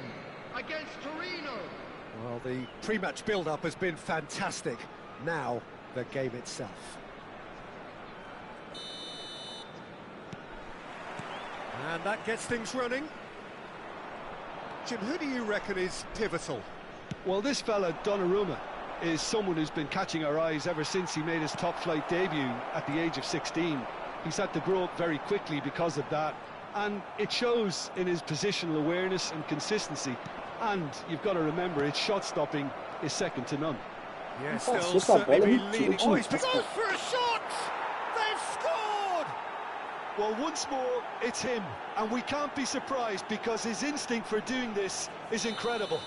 against Torino. Well, the pre-match build-up has been fantastic. Now, the game itself. And that gets things running. Jim, who do you reckon is pivotal? Well, this fella, Donnarumma, is someone who's been catching our eyes ever since he made his top-flight debut at the age of 16. He's had to grow up very quickly because of that, and it shows in his positional awareness and consistency. And you've got to remember, his shot-stopping is second to none. Yes, Nossa, they'll essa certainly bola é be muito leading. útil. Oh, he's goes for a shot! They've scored! Well, once more, it's him, and we can't be surprised because his instinct for doing this is incredible.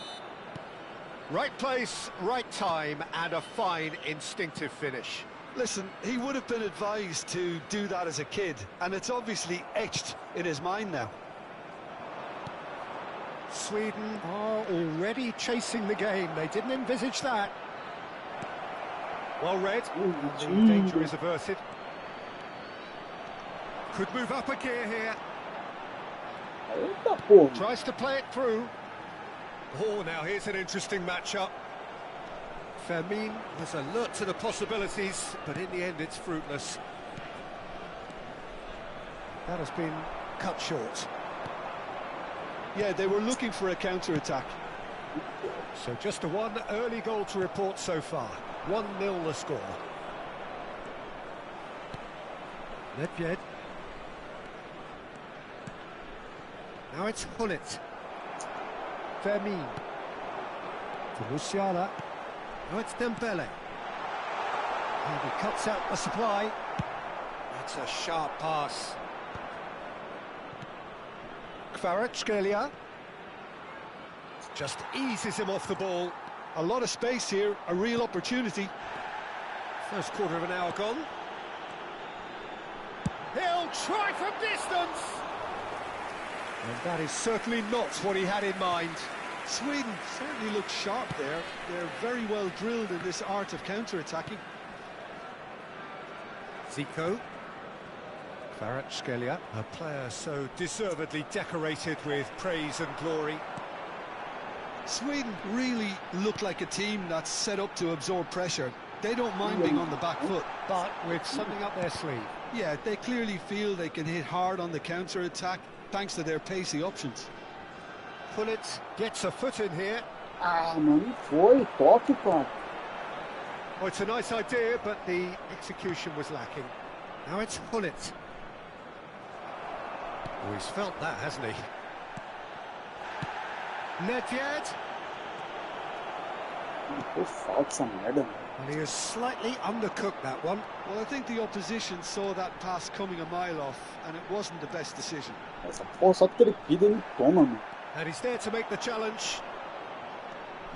Right place, right time, and a fine instinctive finish. Listen, he would have been advised to do that as a kid, and it's obviously etched in his mind now. Sweden are already chasing the game. They didn't envisage that. Well read. The danger is averted. Could move up a gear here. Eita, porra. Tries to play it through. Oh, now here's an interesting matchup. Fermin was alert to the possibilities, but in the end it's fruitless. That has been cut short. Yeah, they were looking for a counter-attack. So just a one early goal to report so far. 1-0 the score. Nedved. Now it's Hullet. Fermin. To Musiala. Now it's Dembele. And he cuts out the supply. That's a sharp pass. Kvaratskhelia. Just eases him off the ball. A lot of space here, a real opportunity. First quarter of an hour gone. He'll try from distance! And that is certainly not what he had in mind. Sweden certainly look sharp there. They're very well drilled in this art of counter-attacking. Zico. Kvaratskhelia, a player so deservedly decorated with praise and glory. Sweden really look like a team that's set up to absorb pressure. They don't mind being on the back foot. But with something up their sleeve. Yeah, they clearly feel they can hit hard on the counter-attack thanks to their pacey options. Hullet gets a foot in here. Ah, mano, foi. Toque, cara. Well, it's a nice idea, but the execution was lacking. Now it's Hullet. Oh, he's felt that, hasn't he? Nedved. Foi falta essa merda, mano. And he has slightly undercooked that one. Well, I think the opposition saw that pass coming a mile off, and it wasn't the best decision. Essa porra só porque ele pida, ele toma, mano. And he's there to make the challenge.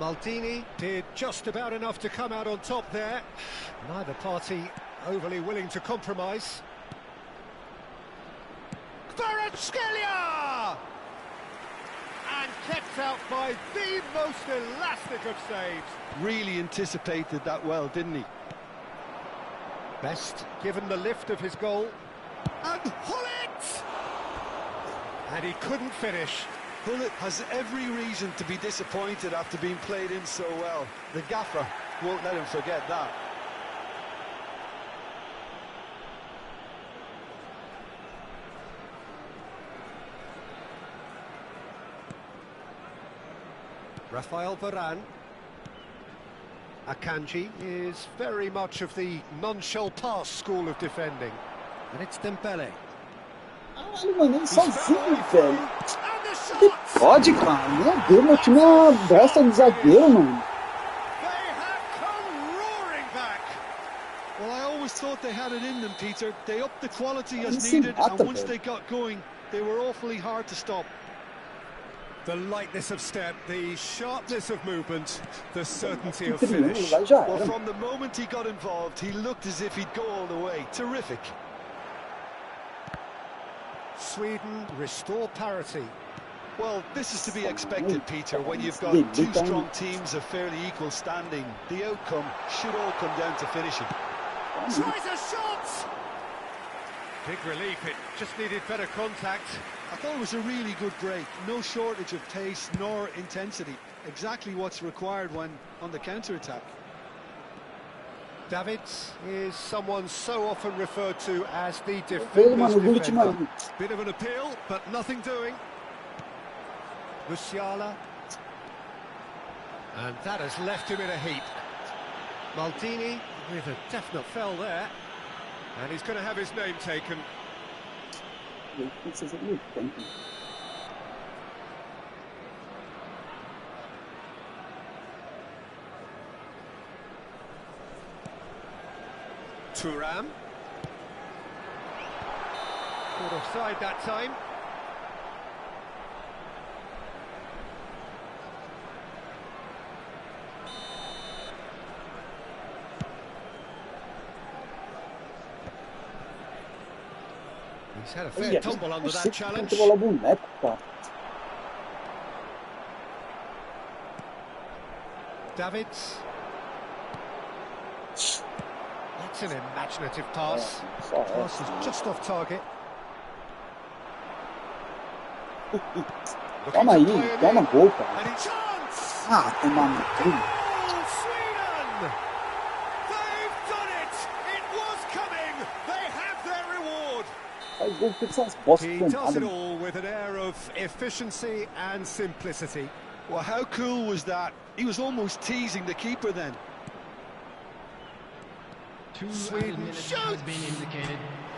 Maldini did just about enough to come out on top there. Neither party overly willing to compromise. Kvaratskhelia! And kept out by the most elastic of saves. Really anticipated that well, didn't he? Best given the lift of his goal. And Hullet! And he couldn't finish. Hullet has every reason to be disappointed after being played in so well. The gaffer won't let him forget that. Rafael Varane. Akanji is very much of the non-shall-pass school of defending. And it's Dembele. Caralho, mano, ele sozinho, velho. And the Que shot! pode, cara? Meu Deus, meu time é uma bresta de zagueiro, mano. They have come roaring back. Well, I always thought they had it in them, Peter. They upped the quality as Sim, needed, and mata, once velho. they got going, they were awfully hard to stop. The lightness of step, the sharpness of movement, the certainty of Que triângulo, finish. lá já Well, era. from the moment he got involved, he looked as if he'd go all the way. Terrific. Sweden restore parity. Well, this is to be expected, Peter, when you've got two strong teams of fairly equal standing. The outcome should all come down to finishing. Tries a shot! Big relief, it just needed better contact. I thought it was a really good break. No shortage of pace nor intensity. Exactly what's required when on the counter-attack. Davids is someone so often referred to as the Veio, mano, o defender's Gullit, defender. mano. Bit of an appeal, but nothing doing. Musiala. And that has left him in a heap. Maldini with a definite foul there. And he's going to have his name taken. Thuram. Caught offside that time. He's had a fair tumble under that challenge. Controlar boneco, cara. Davids. That's an imaginative pass. The pass is just off target. Toma aí, toma gol, cara. And it's chance! Ah, toma no cu. Goal, Sweden! They've done it! It was coming! They have their reward! Faz gol com essas bostas He does it tomadas. all with an air of efficiency and simplicity. Well, how cool was that? He was almost teasing the keeper then. Sweden shoots!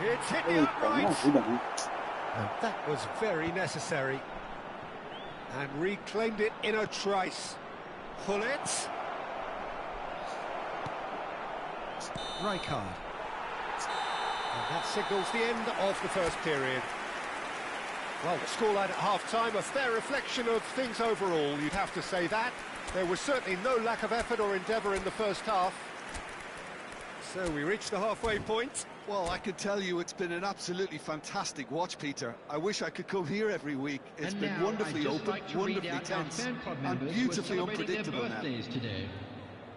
It's hit the Eita, não upright! ajuda, né? And that was very necessary. And reclaimed it in a trice. Pull it. Rijkaard. And that signals the end of the first period. Well, the scoreline at half-time, a fair reflection of things overall, you'd have to say that. There was certainly no lack of effort or endeavour in the first half. So we reached the halfway point. Well, I can tell you it's been an absolutely fantastic watch, Peter. I wish I could come here every week. It's been wonderfully open, wonderfully tense, and beautifully unpredictable now.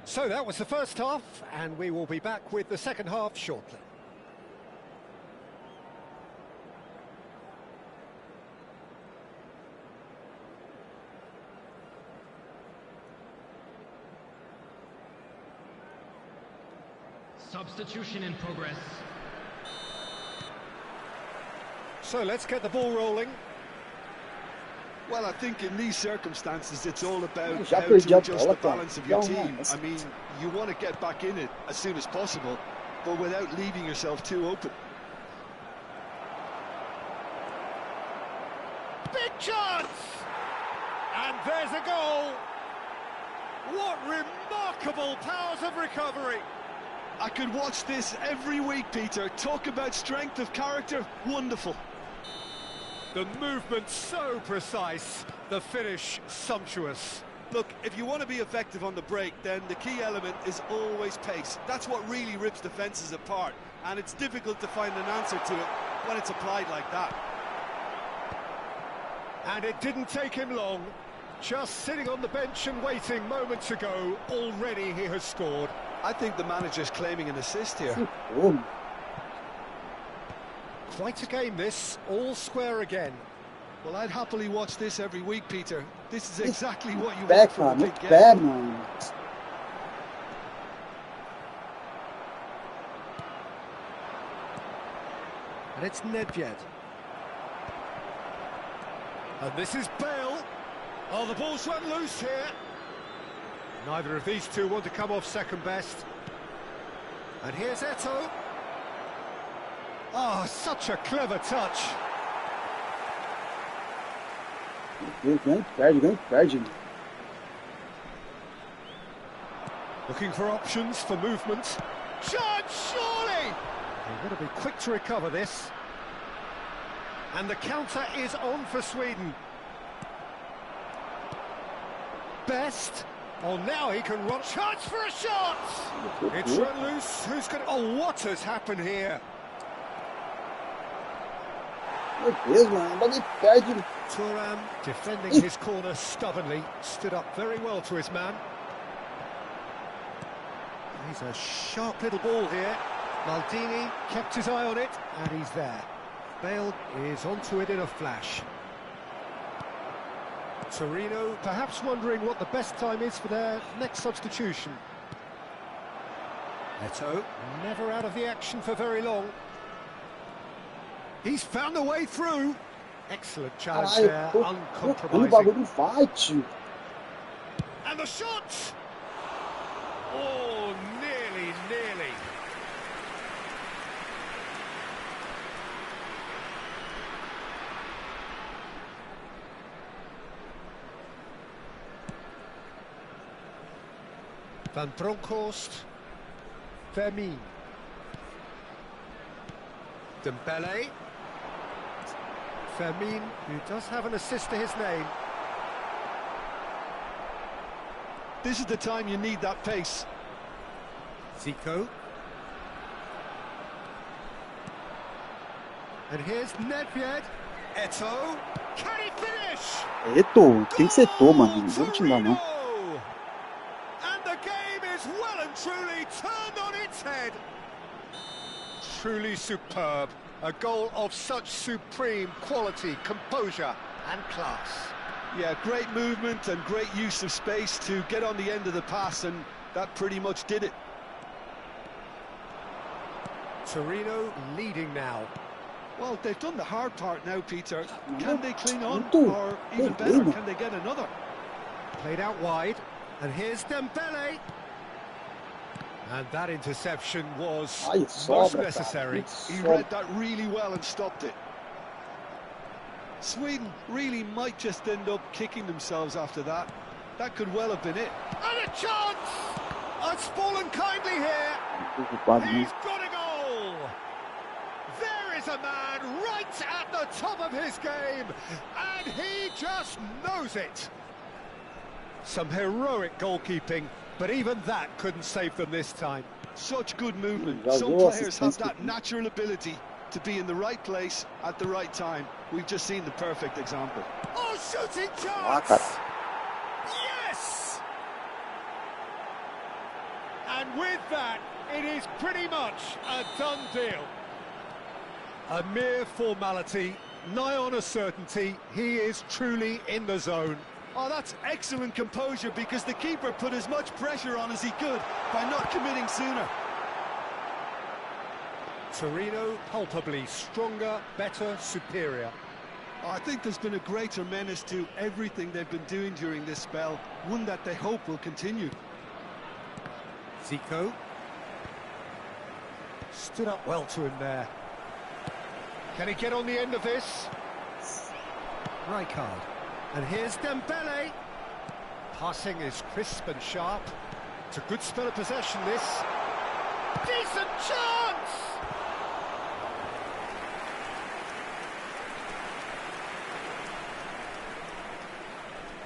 So that was the first half, and we will be back with the second half shortly. Substitution in progress. So let's get the ball rolling. Well, I think in these circumstances, it's all about Já how perdi to a adjust bola, the cara. balance of your Não, team. mas- I mean, you want to get back in it as soon as possible, but without leaving yourself too open. Big chance! And there's a goal! What remarkable powers of recovery! I could watch this every week, Peter. Talk about strength of character, wonderful. The movement so precise, the finish sumptuous. Look, if you want to be effective on the break, then the key element is always pace. That's what really rips defences apart, and it's difficult to find an answer to it when it's applied like that. And it didn't take him long. Just sitting on the bench and waiting moments ago, already he has scored. I think the manager's claiming an assist here. Pô, Quite a game this, all square again. Well, I'd happily watch this every week, Peter. This is exactly what you pé, want from cara, a no big game. pé, mano. And it's Nedved. And this is Bale. Oh, the ball's run loose here. Neither of these two want to come off second best. And here's Eto'o. Oh, such a clever touch. Ganha, perde. Looking for options for movement. Chance, surely! They've got to be quick to recover this. And the counter is on for Sweden. Best. Oh, now he can run. Chance for a shot! It's run loose. Who's going to... Oh, what has happened here? Meu Deus, mano, ele perde. Thuram, defending his corner stubbornly, stood up very well to his man. He's a sharp little ball here. Maldini kept his eye on it, and he's there. Bale is onto it in a flash. Torino perhaps wondering what the best time is for their next substitution. Eto'o, never out of the action for very long. He's found a way through. Excellent challenge Caralho, there, tô trocando o uncompromising. bagulho não vai, tio. And the shot! Oh, nearly. Van Bronckhorst. Vermin. Dembele. Vermin, who does have an assist to his name. This is the time you need that pace. Zico. And here's Nedved. Eto'o. Can he finish? Eto'o, tem que ser Eto'o, mano. Não vou te enganar, não. Torino! truly superb. A goal of such supreme quality, composure and class. Yeah, great movement and great use of space to get on the end of the pass, and that pretty much did it. Torino leading now. Well, they've done the hard part now, Peter. Can they cling on, Muito. or even better, can they get another? Played out wide, and here's Dembele. And that interception was Ai, most sobra, cara. necessary. Muito He sobra. read that really well and stopped it. Sweden really might just end up kicking themselves after that. That could well have been it. And a chance! It's fallen kindly here. Preocupado He's nisso. got a goal! There is a man right at the top of his game, and he just knows it. Some heroic goalkeeping, but even that couldn't save them this time. Such good movement. Já Some usou players have assistência that aqui. natural ability to be in the right place at the right time. We've just seen the perfect example. Oh, shooting Ah, chance! cara. Yes! And with that, it is pretty much a done deal. A mere formality, nigh on a certainty, he is truly in the zone. Oh, that's excellent composure, because the keeper put as much pressure on as he could by not committing sooner. Torino palpably stronger, better, superior. Oh, I think there's been a greater menace to everything they've been doing during this spell, one that they hope will continue. Zico stood up well to him there. Can he get on the end of this? Rijkaard. And here's Dembele. Passing is crisp and sharp. It's a good spell of possession, this. Decent chance!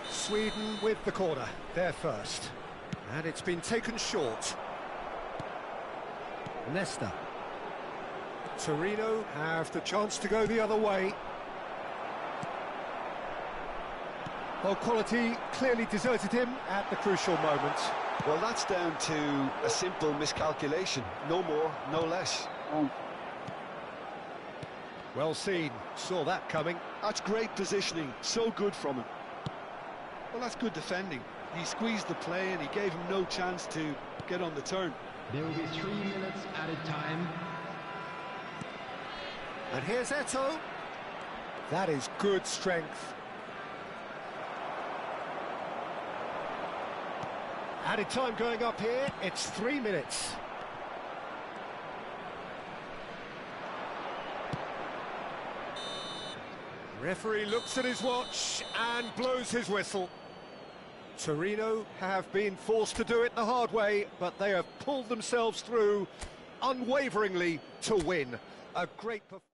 Sweden with the corner, there first. And it's been taken short. Nesta. Torino have the chance to go the other way. Well, quality clearly deserted him at the crucial moment. Well, that's down to a simple miscalculation. No more, no less. Well seen, saw that coming. That's great positioning, so good from him. Well, that's good defending. He squeezed the play and he gave him no chance to get on the turn. There will be 3 minutes added time. And here's Eto'o. That is good strength. Added time going up here, it's 3 minutes. Referee looks at his watch and blows his whistle. Torino have been forced to do it the hard way, but they have pulled themselves through unwaveringly to win. A great performance.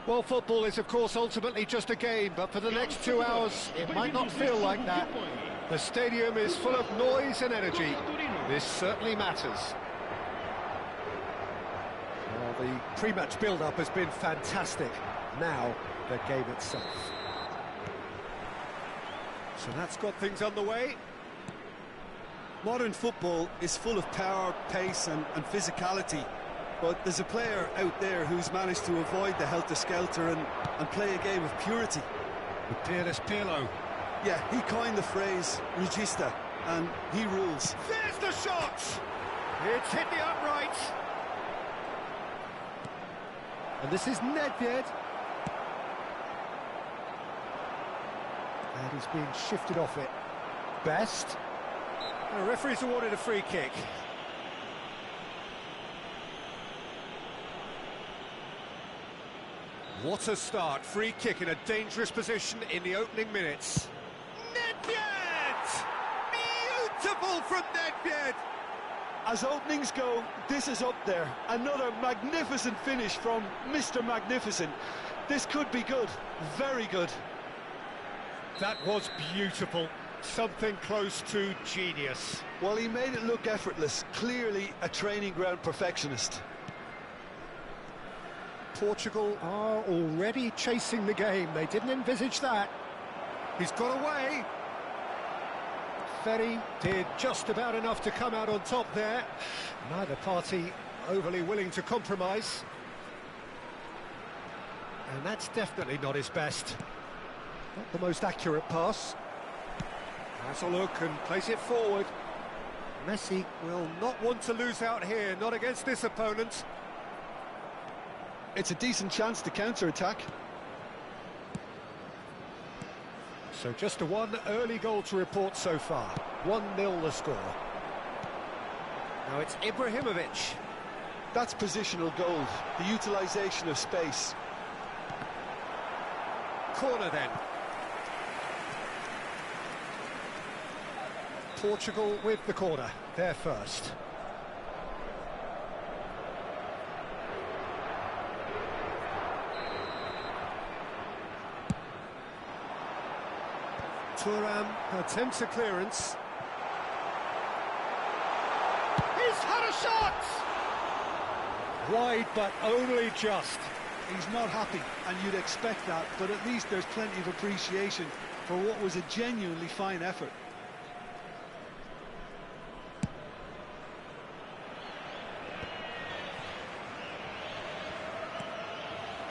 Well, football is, of course, ultimately just a game, but for the next 2 hours, it might not feel like that. The stadium is full of noise and energy. This certainly matters. Well, the pre-match build-up has been fantastic. Now, the game itself. So that's got things underway. Modern football is full of power, pace and physicality. But there's a player out there who's managed to avoid the helter-skelter and play a game of purity. The peerless Pirlo. Yeah, he coined the phrase regista, and he rules. There's the shot! It's hit the upright. And this is Nedved. And he's being shifted off it. Best. The referee's awarded a free kick. What a start. Free kick in a dangerous position in the opening minutes. Nedved! Beautiful from Nedved! As openings go, this is up there. Another magnificent finish from Mr. Magnificent. This could be good. Very good. That was beautiful. Something close to genius. Well, he made it look effortless. Clearly a training ground perfectionist. Portugal are already chasing the game. They didn't envisage that. He's got away. Ferry did just about enough to come out on top there. Neither party overly willing to compromise. And that's definitely not his best. Not the most accurate pass. Has a look and plays it forward. Messi will not want to lose out here, not against this opponent. It's a decent chance to counter-attack. So just a one early goal to report so far. 1-0 the score. Now it's Ibrahimovic. That's positional gold, the utilisation of space. Corner then. Portugal with the corner, they're first. Thuram attempts a clearance. He's had a shot! Wide, but only just. He's not happy, and you'd expect that, but at least there's plenty of appreciation for what was a genuinely fine effort.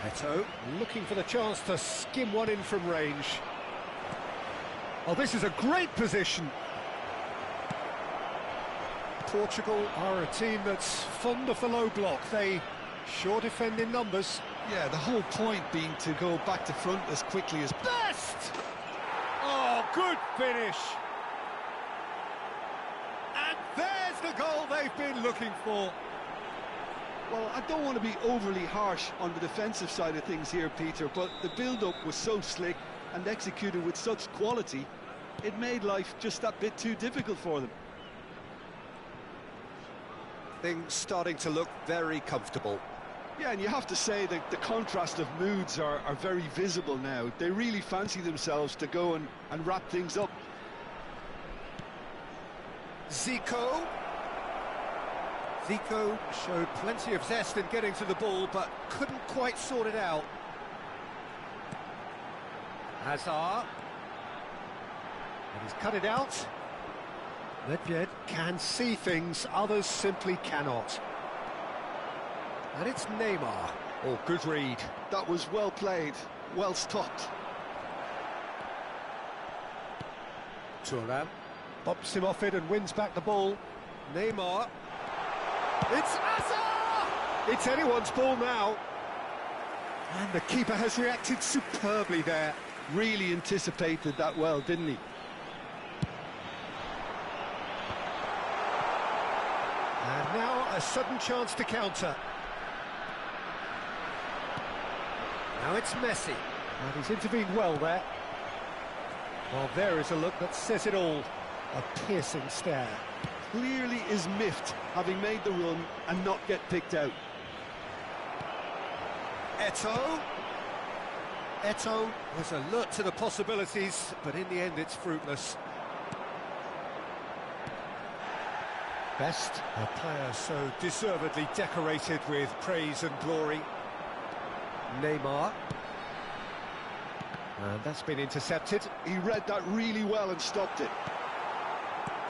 Eto'o looking for the chance to skim one in from range. Oh, this is a great position. Portugal are a team that's fond of the low block. They sure defend in numbers. Yeah, the whole point being to go back to front as quickly as... Best! Oh, good finish. And there's the goal they've been looking for. Well, I don't want to be overly harsh on the defensive side of things here, Peter, but the build-up was so slick and executed with such quality, it made life just that bit too difficult for them. Things starting to look very comfortable. Yeah, and you have to say that the contrast of moods are very visible now. They really fancy themselves to go and wrap things up. Zico showed plenty of zest in getting to the ball, but couldn't quite sort it out. Hazard. And he's cut it out. Nedved can see things others simply cannot. And it's Neymar. Oh, good read. That was well played, well stopped. Thuram bops him off it and wins back the ball. Neymar. It's Hazard! It's anyone's ball now. And the keeper has reacted superbly there. Really anticipated that well, didn't he? And now a sudden chance to counter. Now it's Messi. And he's intervened well there. Well, there is a look that says it all. A piercing stare. Clearly is miffed, having made the run and not get picked out. Eto'o. Eto'o was alert to the possibilities, but in the end it's fruitless. Best, a player so deservedly decorated with praise and glory. Neymar. And that's been intercepted. He read that really well and stopped it.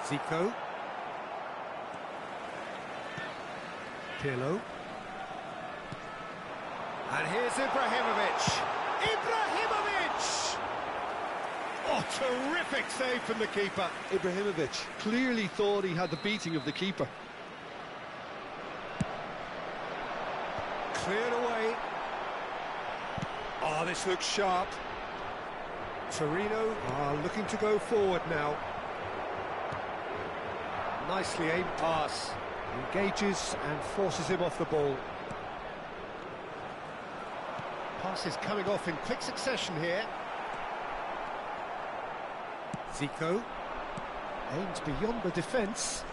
Zico. Pirlo. And here's Ibrahimovic. Ibrahimovic! Oh, terrific save from the keeper. Ibrahimovic clearly thought he had the beating of the keeper. Cleared away. Oh, this looks sharp. Torino are looking to go forward now. Nicely aimed pass. Engages and forces him off the ball. Pass is coming off in quick succession here. Zico aims beyond the defence,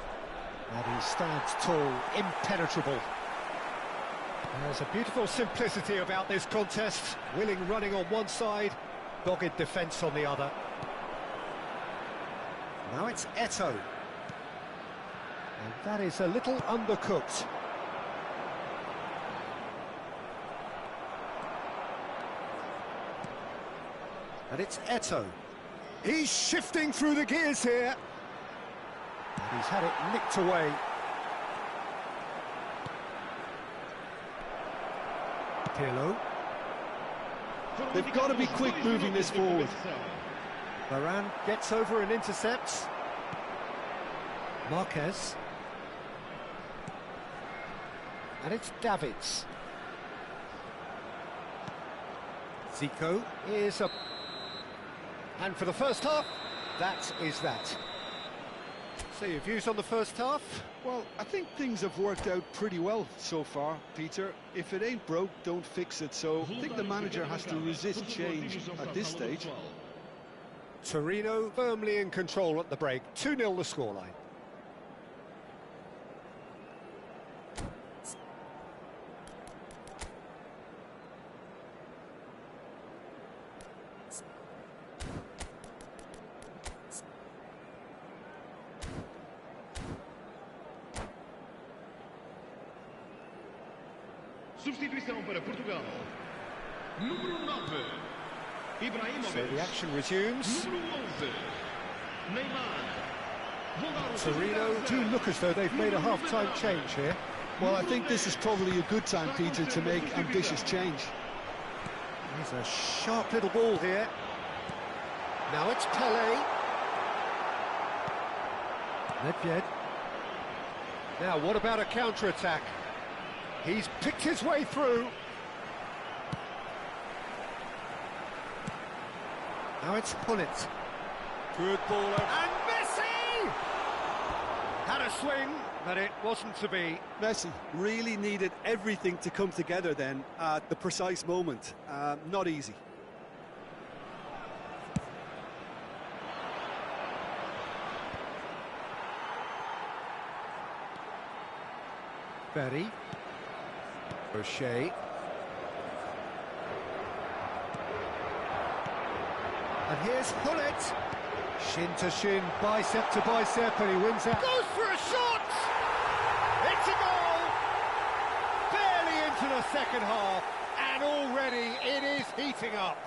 and he stands tall, impenetrable. There's a beautiful simplicity about this contest. Willing running on one side, dogged defence on the other. Now it's Eto'o. And that is a little undercooked. And it's Eto'o. He's shifting through the gears here. And he's had it nicked away. Pirlo. They've got to be quick moving this forward. Varane gets over and intercepts. Marquez. And it's Davids. Zico is up. And for the first half, that is that. So your views on the first half? Well, I think things have worked out pretty well so far, Peter. If it ain't broke, don't fix it. So I think the manager has to resist change at this stage. Torino firmly in control at the break. 2-0 the scoreline. Substituição para Portugal. Número 9. Ibrahimovic. So the action resumes. Número 11. Neymar. Torino do look as though they've made a half-time change here. Well, I think this is probably a good time, Peter, to make ambitious change. There's a sharp little ball here. Now it's Pele. Nedved. Now, what about a counter-attack? He's picked his way through. Now it's Pullet. Good ball. And Messi! Had a swing, but it wasn't to be. Messi really needed everything to come together then at the precise moment. Not easy. Berry. O'Shea. And here's Pullet. Shin to shin, bicep to bicep, and he wins out. Goes for a shot! It's a goal! Barely into the second half, and already it is heating up.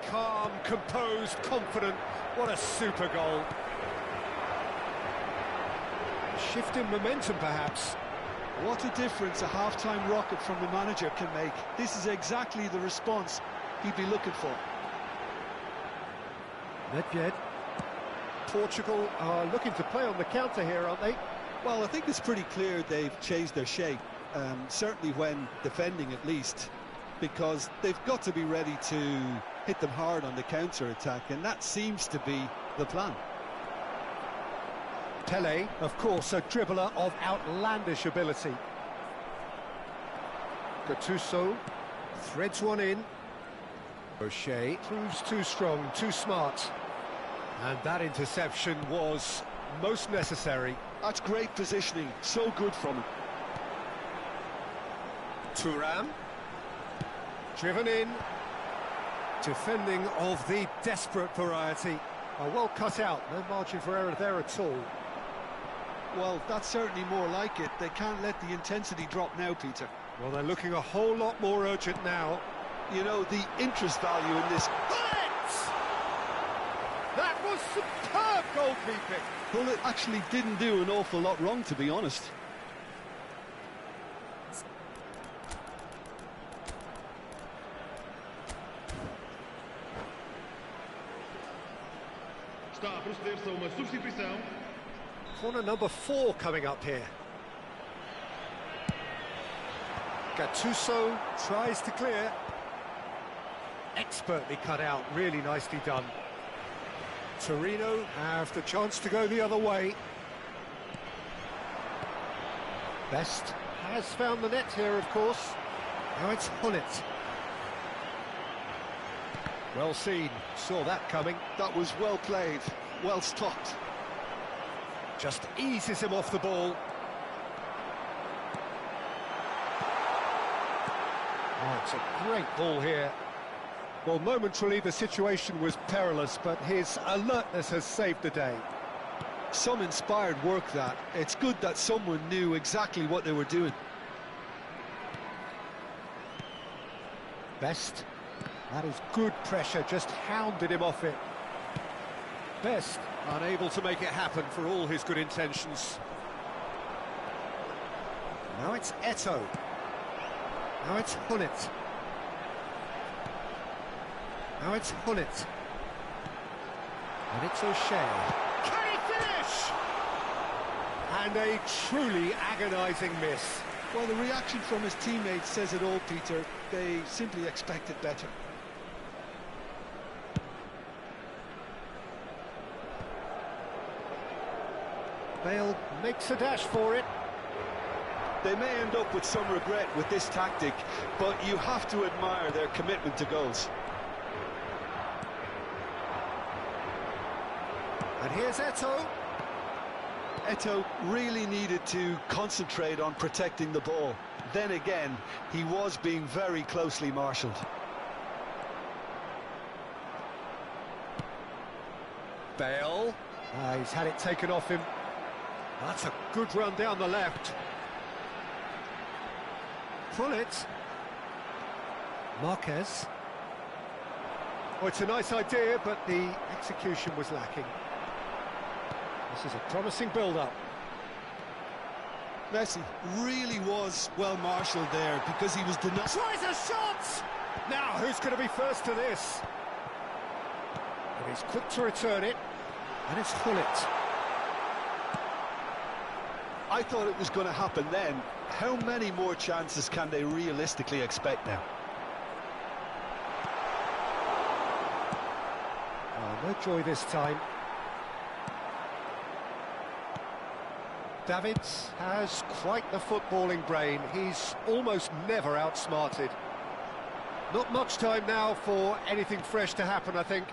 Calm, composed, confident. What a super goal. Shift in momentum, perhaps. What a difference a half-time rocket from the manager can make. This is exactly the response he'd be looking for. Nedved. Portugal are looking to play on the counter here, aren't they? Well, I think it's pretty clear they've changed their shape, certainly when defending at least, because they've got to be ready to hit them hard on the counter-attack, and that seems to be the plan. Pele, of course, a dribbler of outlandish ability. Gattuso threads one in. O'Shea proves too strong, too smart. And that interception was most necessary. That's great positioning, so good from him. Thuram. Driven in. Defending of the desperate variety. Well cut out, no margin for error there at all. Well, that's certainly more like it. They can't let the intensity drop now, Peter. Well, they're looking a whole lot more urgent now. You know, the interest value in this... That was superb goalkeeping. Well, it actually didn't do an awful lot wrong, to be honest. Está a proceder-se a uma substituição. Corner number 4 coming up here. Gattuso tries to clear. Expertly cut out, really nicely done. Torino have the chance to go the other way. Best has found the net here, of course. Now it's Hullet. Well seen, saw that coming. That was well played, well stopped. Just eases him off the ball. Oh, it's a great ball here. Well, momentarily the situation was perilous, but his alertness has saved the day. Some inspired work, that. It's good that someone knew exactly what they were doing. Best. That is good pressure, just hounded him off it. Best unable to make it happen for all his good intentions. Now it's Eto'o. Now it's Hullet. Now it's Hullet. And it's O'Shea. Can he finish? And a truly agonising miss. Well, the reaction from his teammates says it all, Peter. They simply expected better. Bale makes a dash for it. They may end up with some regret with this tactic, but you have to admire their commitment to goals. And here's Eto'o. Eto'o really needed to concentrate on protecting the ball. Then again, he was being very closely marshalled. Bale. He's had it taken off him. That's a good run down the left. Hullet. Marquez. Oh, it's a nice idea, but the execution was lacking. This is a promising build-up. Messi really was well marshalled there because he was denied. Tries a shot! Now, who's going to be first to this? And he's quick to return it. And it's Hullet. I thought it was going to happen then. How many more chances can they realistically expect now? Oh, no joy this time. Davids has quite the footballing brain. He's almost never outsmarted. Not much time now for anything fresh to happen, I think.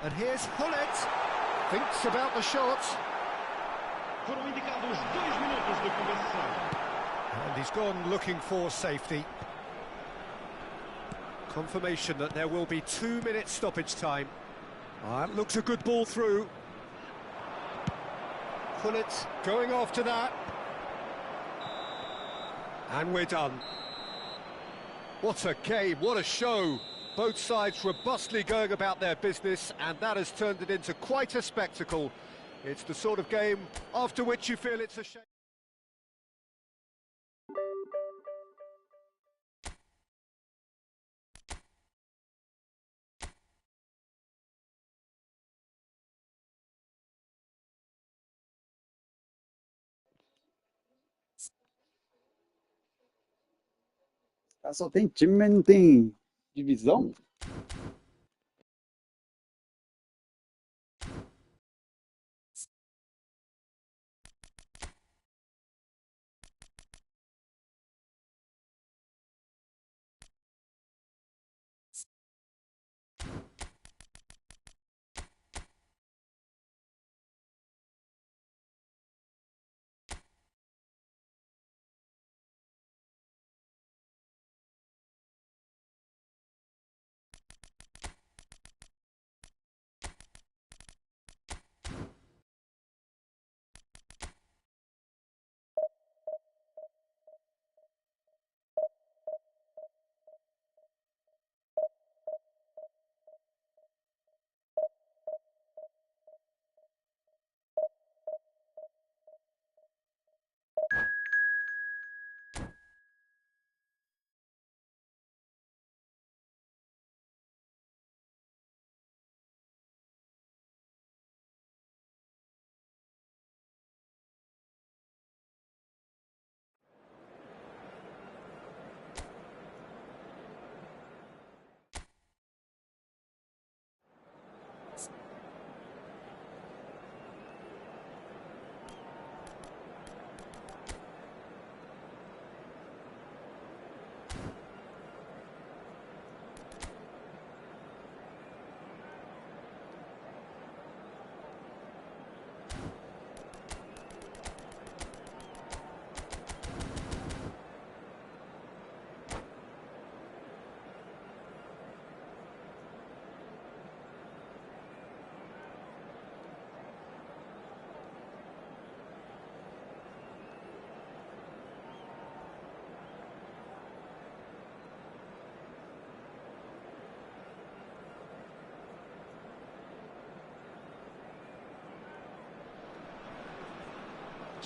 And here's Hullet. Thinks about the shot. Foram indicados 2 minutos de compensação. And he's gone looking for safety. Confirmation that there will be 2 minutes stoppage time. That looks a good ball through. Hullet going after that. And we're done. What a game, what a show. Both sides robustly going about their business, and that has turned it into quite a spectacle. It's the sort of game after which you feel it's a shame. Ah, só tem time, mas não tem divisão?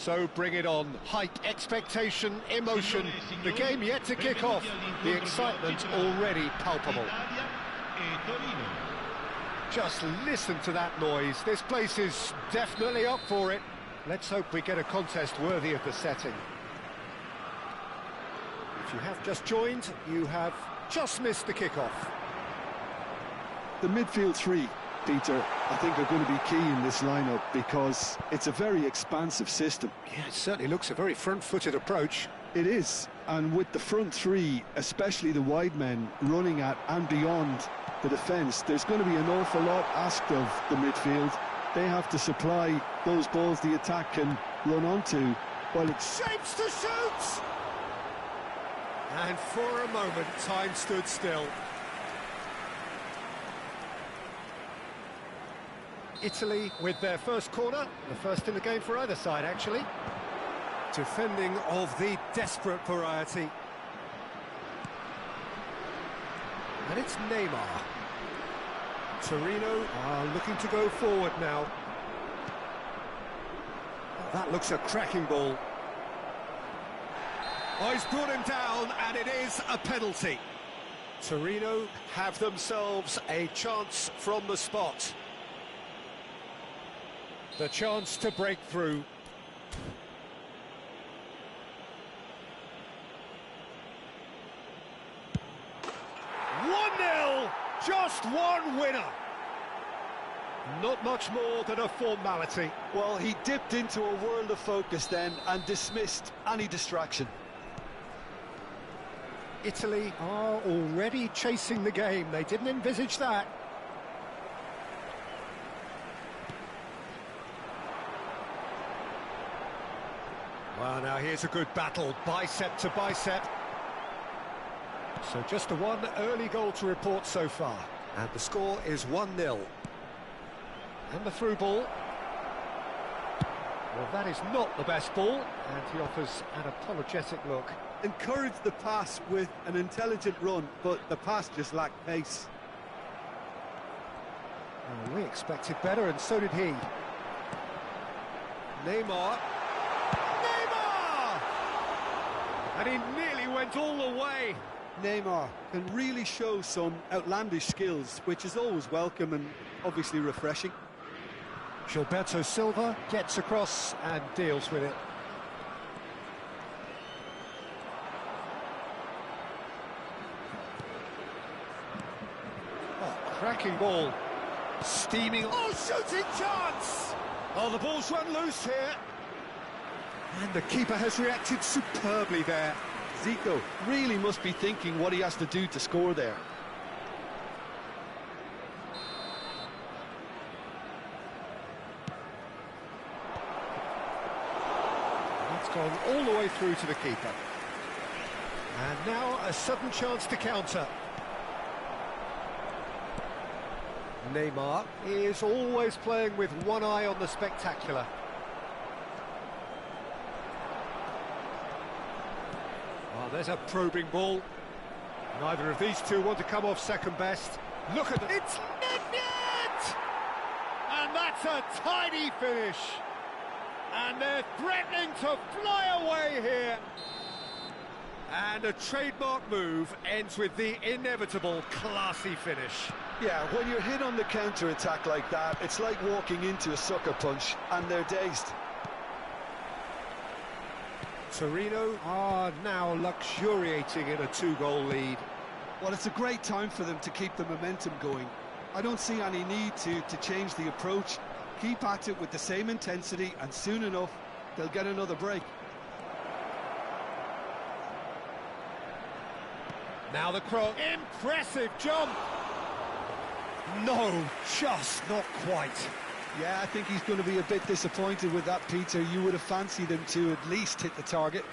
So bring it on. Hype, expectation, emotion. The game yet to kick off. The excitement already palpable. Just listen to that noise. This place is definitely up for it. Let's hope we get a contest worthy of the setting. If you have just joined, you have just missed the kickoff. The midfield three, Peter, I think are going to be key in this lineup because it's a very expansive system. Yeah, it certainly looks a very front-footed approach. It is, and with the front three, especially the wide men, running at and beyond the defence, there's going to be an awful lot asked of the midfield. They have to supply those balls the attack can run onto, while it's Shapes to shoot! And for a moment, time stood still. Italy with their first corner, the first in the game for either side, actually. Defending of the desperate variety. And it's Neymar. Torino are looking to go forward now. Oh, that looks a cracking ball. Oh, he's brought him down, and it is a penalty. Torino have themselves a chance from the spot. The chance to break through. Just one winner. Not much more than a formality. well, he dipped into a world of focus then and dismissed any distraction. Italy are already chasing the game. They didn't envisage that. Well, now here's a good battle, bicep to bicep. So just the one early goal to report so far. And the score is 1-0. And the through ball. Well, that is not the best ball. And he offers an apologetic look. Encouraged the pass with an intelligent run, but the pass just lacked pace. Well, we expected better, and so did he. Neymar. Neymar! And he nearly went all the way. Neymar can really show some outlandish skills, which is always welcome and obviously refreshing. Gilberto Silva gets across and deals with it. Oh, cracking ball. Steaming. Oh, shooting chance! Oh, the ball's run loose here. And the keeper has reacted superbly there. Zico really must be thinking what he has to do to score there. It's gone all the way through to the keeper. And now a sudden chance to counter. Neymar is always playing with one eye on the spectacular. Oh, there's a probing ball. Neither of these two want to come off second best. Look at it. It's net! And that's a tidy finish. And they're threatening to fly away here. And a trademark move ends with the inevitable classy finish. Yeah, when you're hit on the counter-attack like that, it's like walking into a sucker punch, and they're dazed. Torino are now luxuriating in a two-goal lead. Well, it's a great time for them to keep the momentum going. I don't see any need to change the approach. Keep at it with the same intensity, and soon enough, they'll get another break. Now the cross. Impressive jump! No, just not quite. Yeah, I think he's going to be a bit disappointed with that, Peter. You would have fancied him to at least hit the target.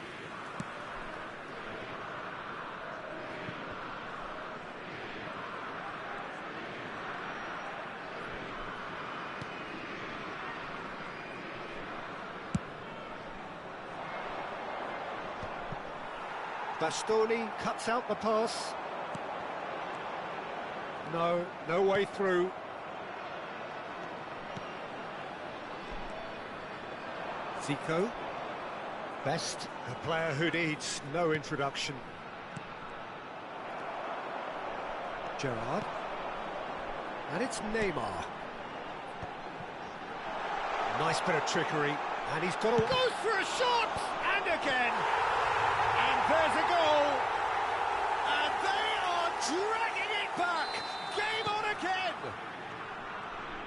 Bastoni cuts out the pass. No, no way through. Zico. Best, a player who needs no introduction. Gerrard. And it's Neymar. Nice bit of trickery. And he's got a... Goes for a shot! And again! And there's a goal! And they are dragging it back! Game on again!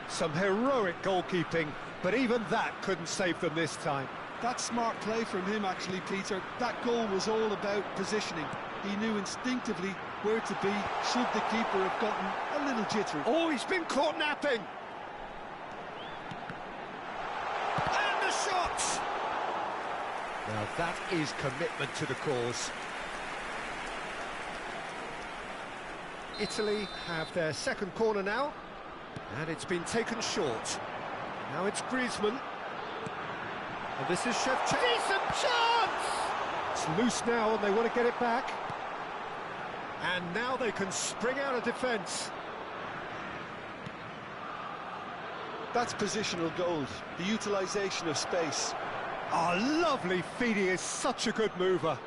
Some heroic goalkeeping, but even that couldn't save them this time. That's smart play from him, actually, Peter. That goal was all about positioning. He knew instinctively where to be should the keeper have gotten a little jittery. Oh, he's been caught napping! And the shot! Now that is commitment to the cause. Italy have their second corner now, and it's been taken short. Now it's Griezmann. And this is Shevchenko. Decent chance! It's loose now and they want to get it back. And now they can spring out of defence. That's positional gold, the utilisation of space. Oh, lovely feed, he is such a good mover.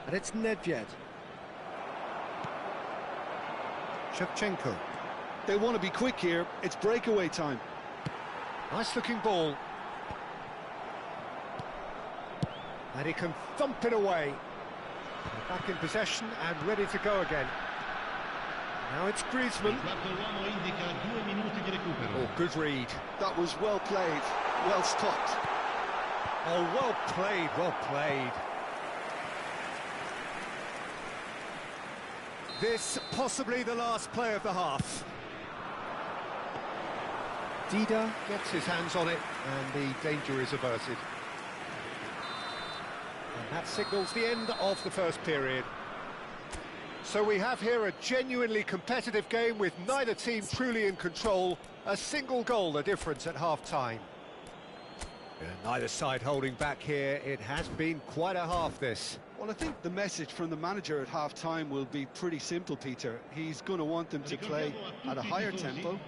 And it's Nedved. Shevchenko. They want to be quick here, it's breakaway time. Nice looking ball. And he can thump it away. They're back in possession and ready to go again. Now it's Griezmann. Oh, good read. That was well played, well stopped. Oh, well played, well played. This possibly the last play of the half. Dida gets his hands on it and the danger is averted. And that signals the end of the first period. So we have here a genuinely competitive game with neither team truly in control. A single goal the difference at half-time. Neither side holding back here. It has been quite a half, this. Well, I think the message from the manager at half-time will be pretty simple, Peter. He's going to want them to play at a higher tempo,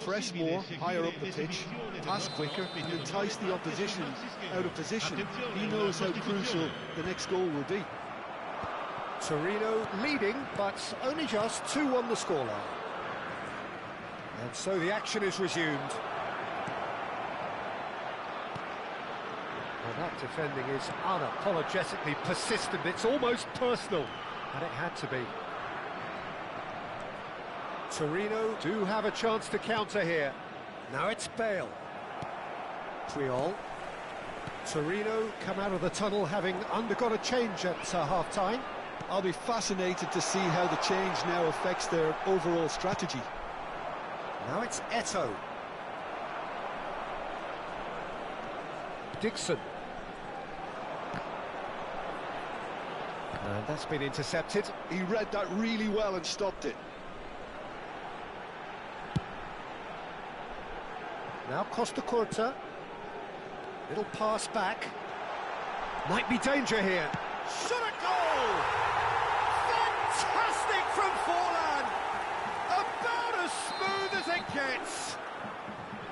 press more, higher up the pitch, pass quicker, and entice the opposition out of position. He knows how crucial the next goal will be. Torino leading, but only just 2-1 the scoreline. And so the action is resumed. Well, that defending is unapologetically persistent. It's almost personal, and it had to be. Torino do have a chance to counter here. Now it's Bale. Puyol. Torino come out of the tunnel having undergone a change at half-time. I'll be fascinated to see how the change now affects their overall strategy. Now it's Eto'o. Dixon. And that's been intercepted. He read that really well and stopped it. Now Costa Curta. Little pass back. Might be danger here. Shot a goal! Fantastic from Forlan! About as smooth as it gets.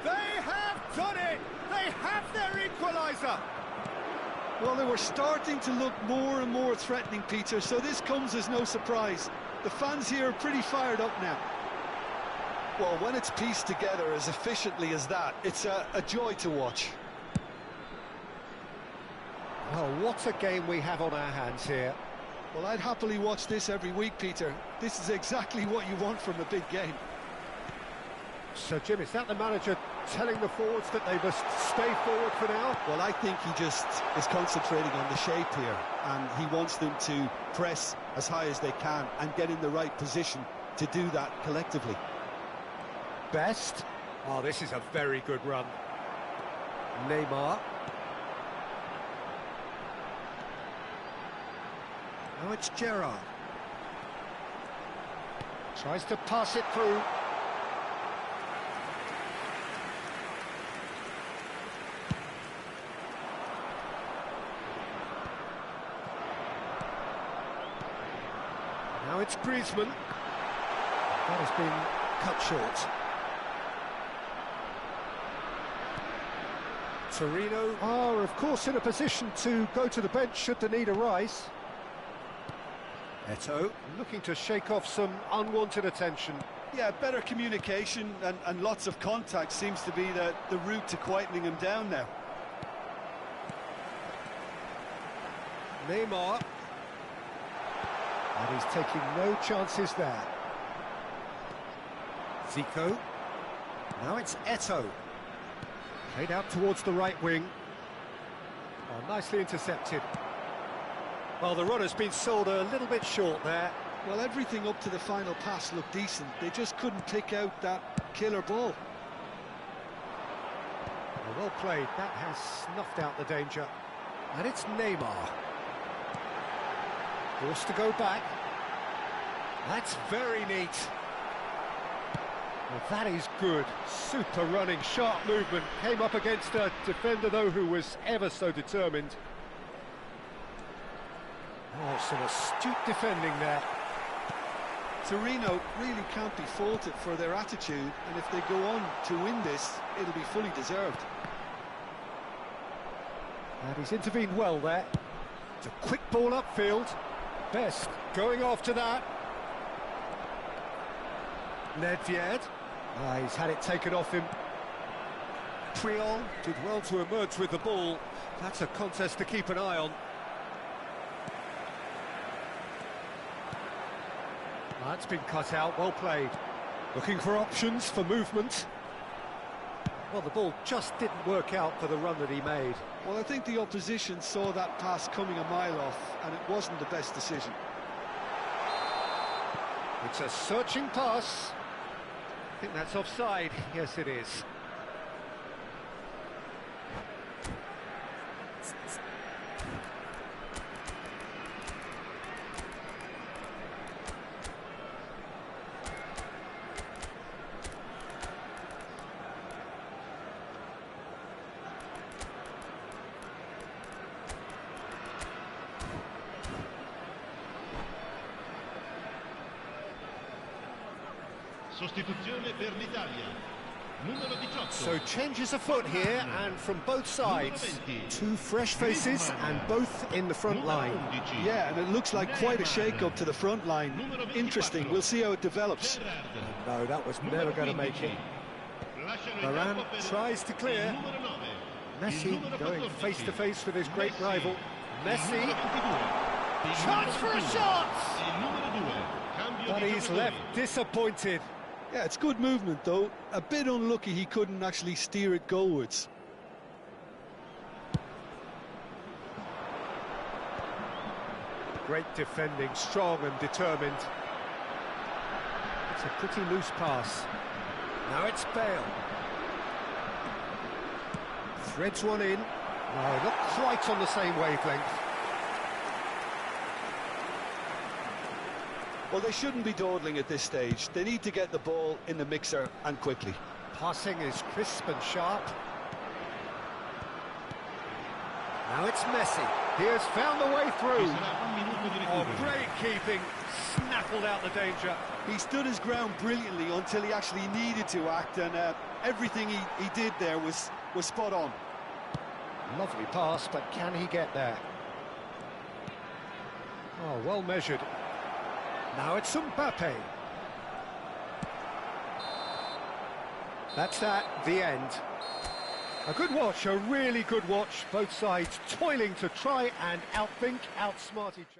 They have done it! They have their equaliser! Well, they were starting to look more and more threatening, Peter, so this comes as no surprise. The fans here are pretty fired up now. Well, when it's pieced together as efficiently as that, it's a joy to watch. Well, what a game we have on our hands here. Well, I'd happily watch this every week, Peter. This is exactly what you want from a big game. So, Jim, is that the manager telling the forwards that they must stay forward for now? Well, I think he just is concentrating on the shape here, and he wants them to press as high as they can and get in the right position to do that collectively. Best. Oh, this is a very good run. Neymar. Now it's Gerrard. Tries to pass it through. Now it's Griezmann. That has been cut short. Torino are, of course, in a position to go to the bench should the need arise. Eto'o looking to shake off some unwanted attention. Yeah, better communication and lots of contact seems to be the route to quietening him down now. Neymar. And he's taking no chances there. Zico. Now it's Eto'o. Played out towards the right wing. Oh, nicely intercepted. Well, the runner's been sold a little bit short there. Well, everything up to the final pass looked decent. They just couldn't pick out that killer ball. Well played. That has snuffed out the danger. And it's Neymar. Forced to go back. That's very neat. Well, that is good. Super running, sharp movement. Came up against a defender, though, who was ever so determined. Oh, some astute defending there. Torino really can't be faulted for their attitude, and if they go on to win this, it'll be fully deserved. And he's intervened well there. It's a quick ball upfield. Best going after that. Nedved. He's had it taken off him. Priol did well to emerge with the ball. That's a contest to keep an eye on. That's been cut out, well played. Looking for options for movement. Well, the ball just didn't work out for the run that he made. Well, I think the opposition saw that pass coming a mile off, and it wasn't the best decision. It's a searching pass. I think that's offside. Yes, it is. Sostituzione per l'Italia. Numero 18. So changes afoot here, and from both sides. Two fresh faces, and both in the front line. Yeah, and it looks like quite a shake-up to the front line. Interesting, we'll see how it develops. No, that was never going to make it. Varane tries to clear. Messi going face-to-face with his great rival. Messi. Chance for a shot! But he's left disappointed. Yeah, it's good movement, though. A bit unlucky he couldn't actually steer it goalwards. Great defending, strong and determined. It's a pretty loose pass. Now it's Bale. Threads one in. No, not quite on the same wavelength. Well, they shouldn't be dawdling at this stage. They need to get the ball in the mixer, and quickly. Passing is crisp and sharp. Now it's Messi. He has found the way through. Oh, great keeping. Snaffled out the danger. He stood his ground brilliantly until he actually needed to act, and everything he did there was spot on. Lovely pass, but can he get there? Oh, well measured. Now it's Mbappe. That's that, the end. A good watch, a really good watch. Both sides toiling to try and outsmart each other.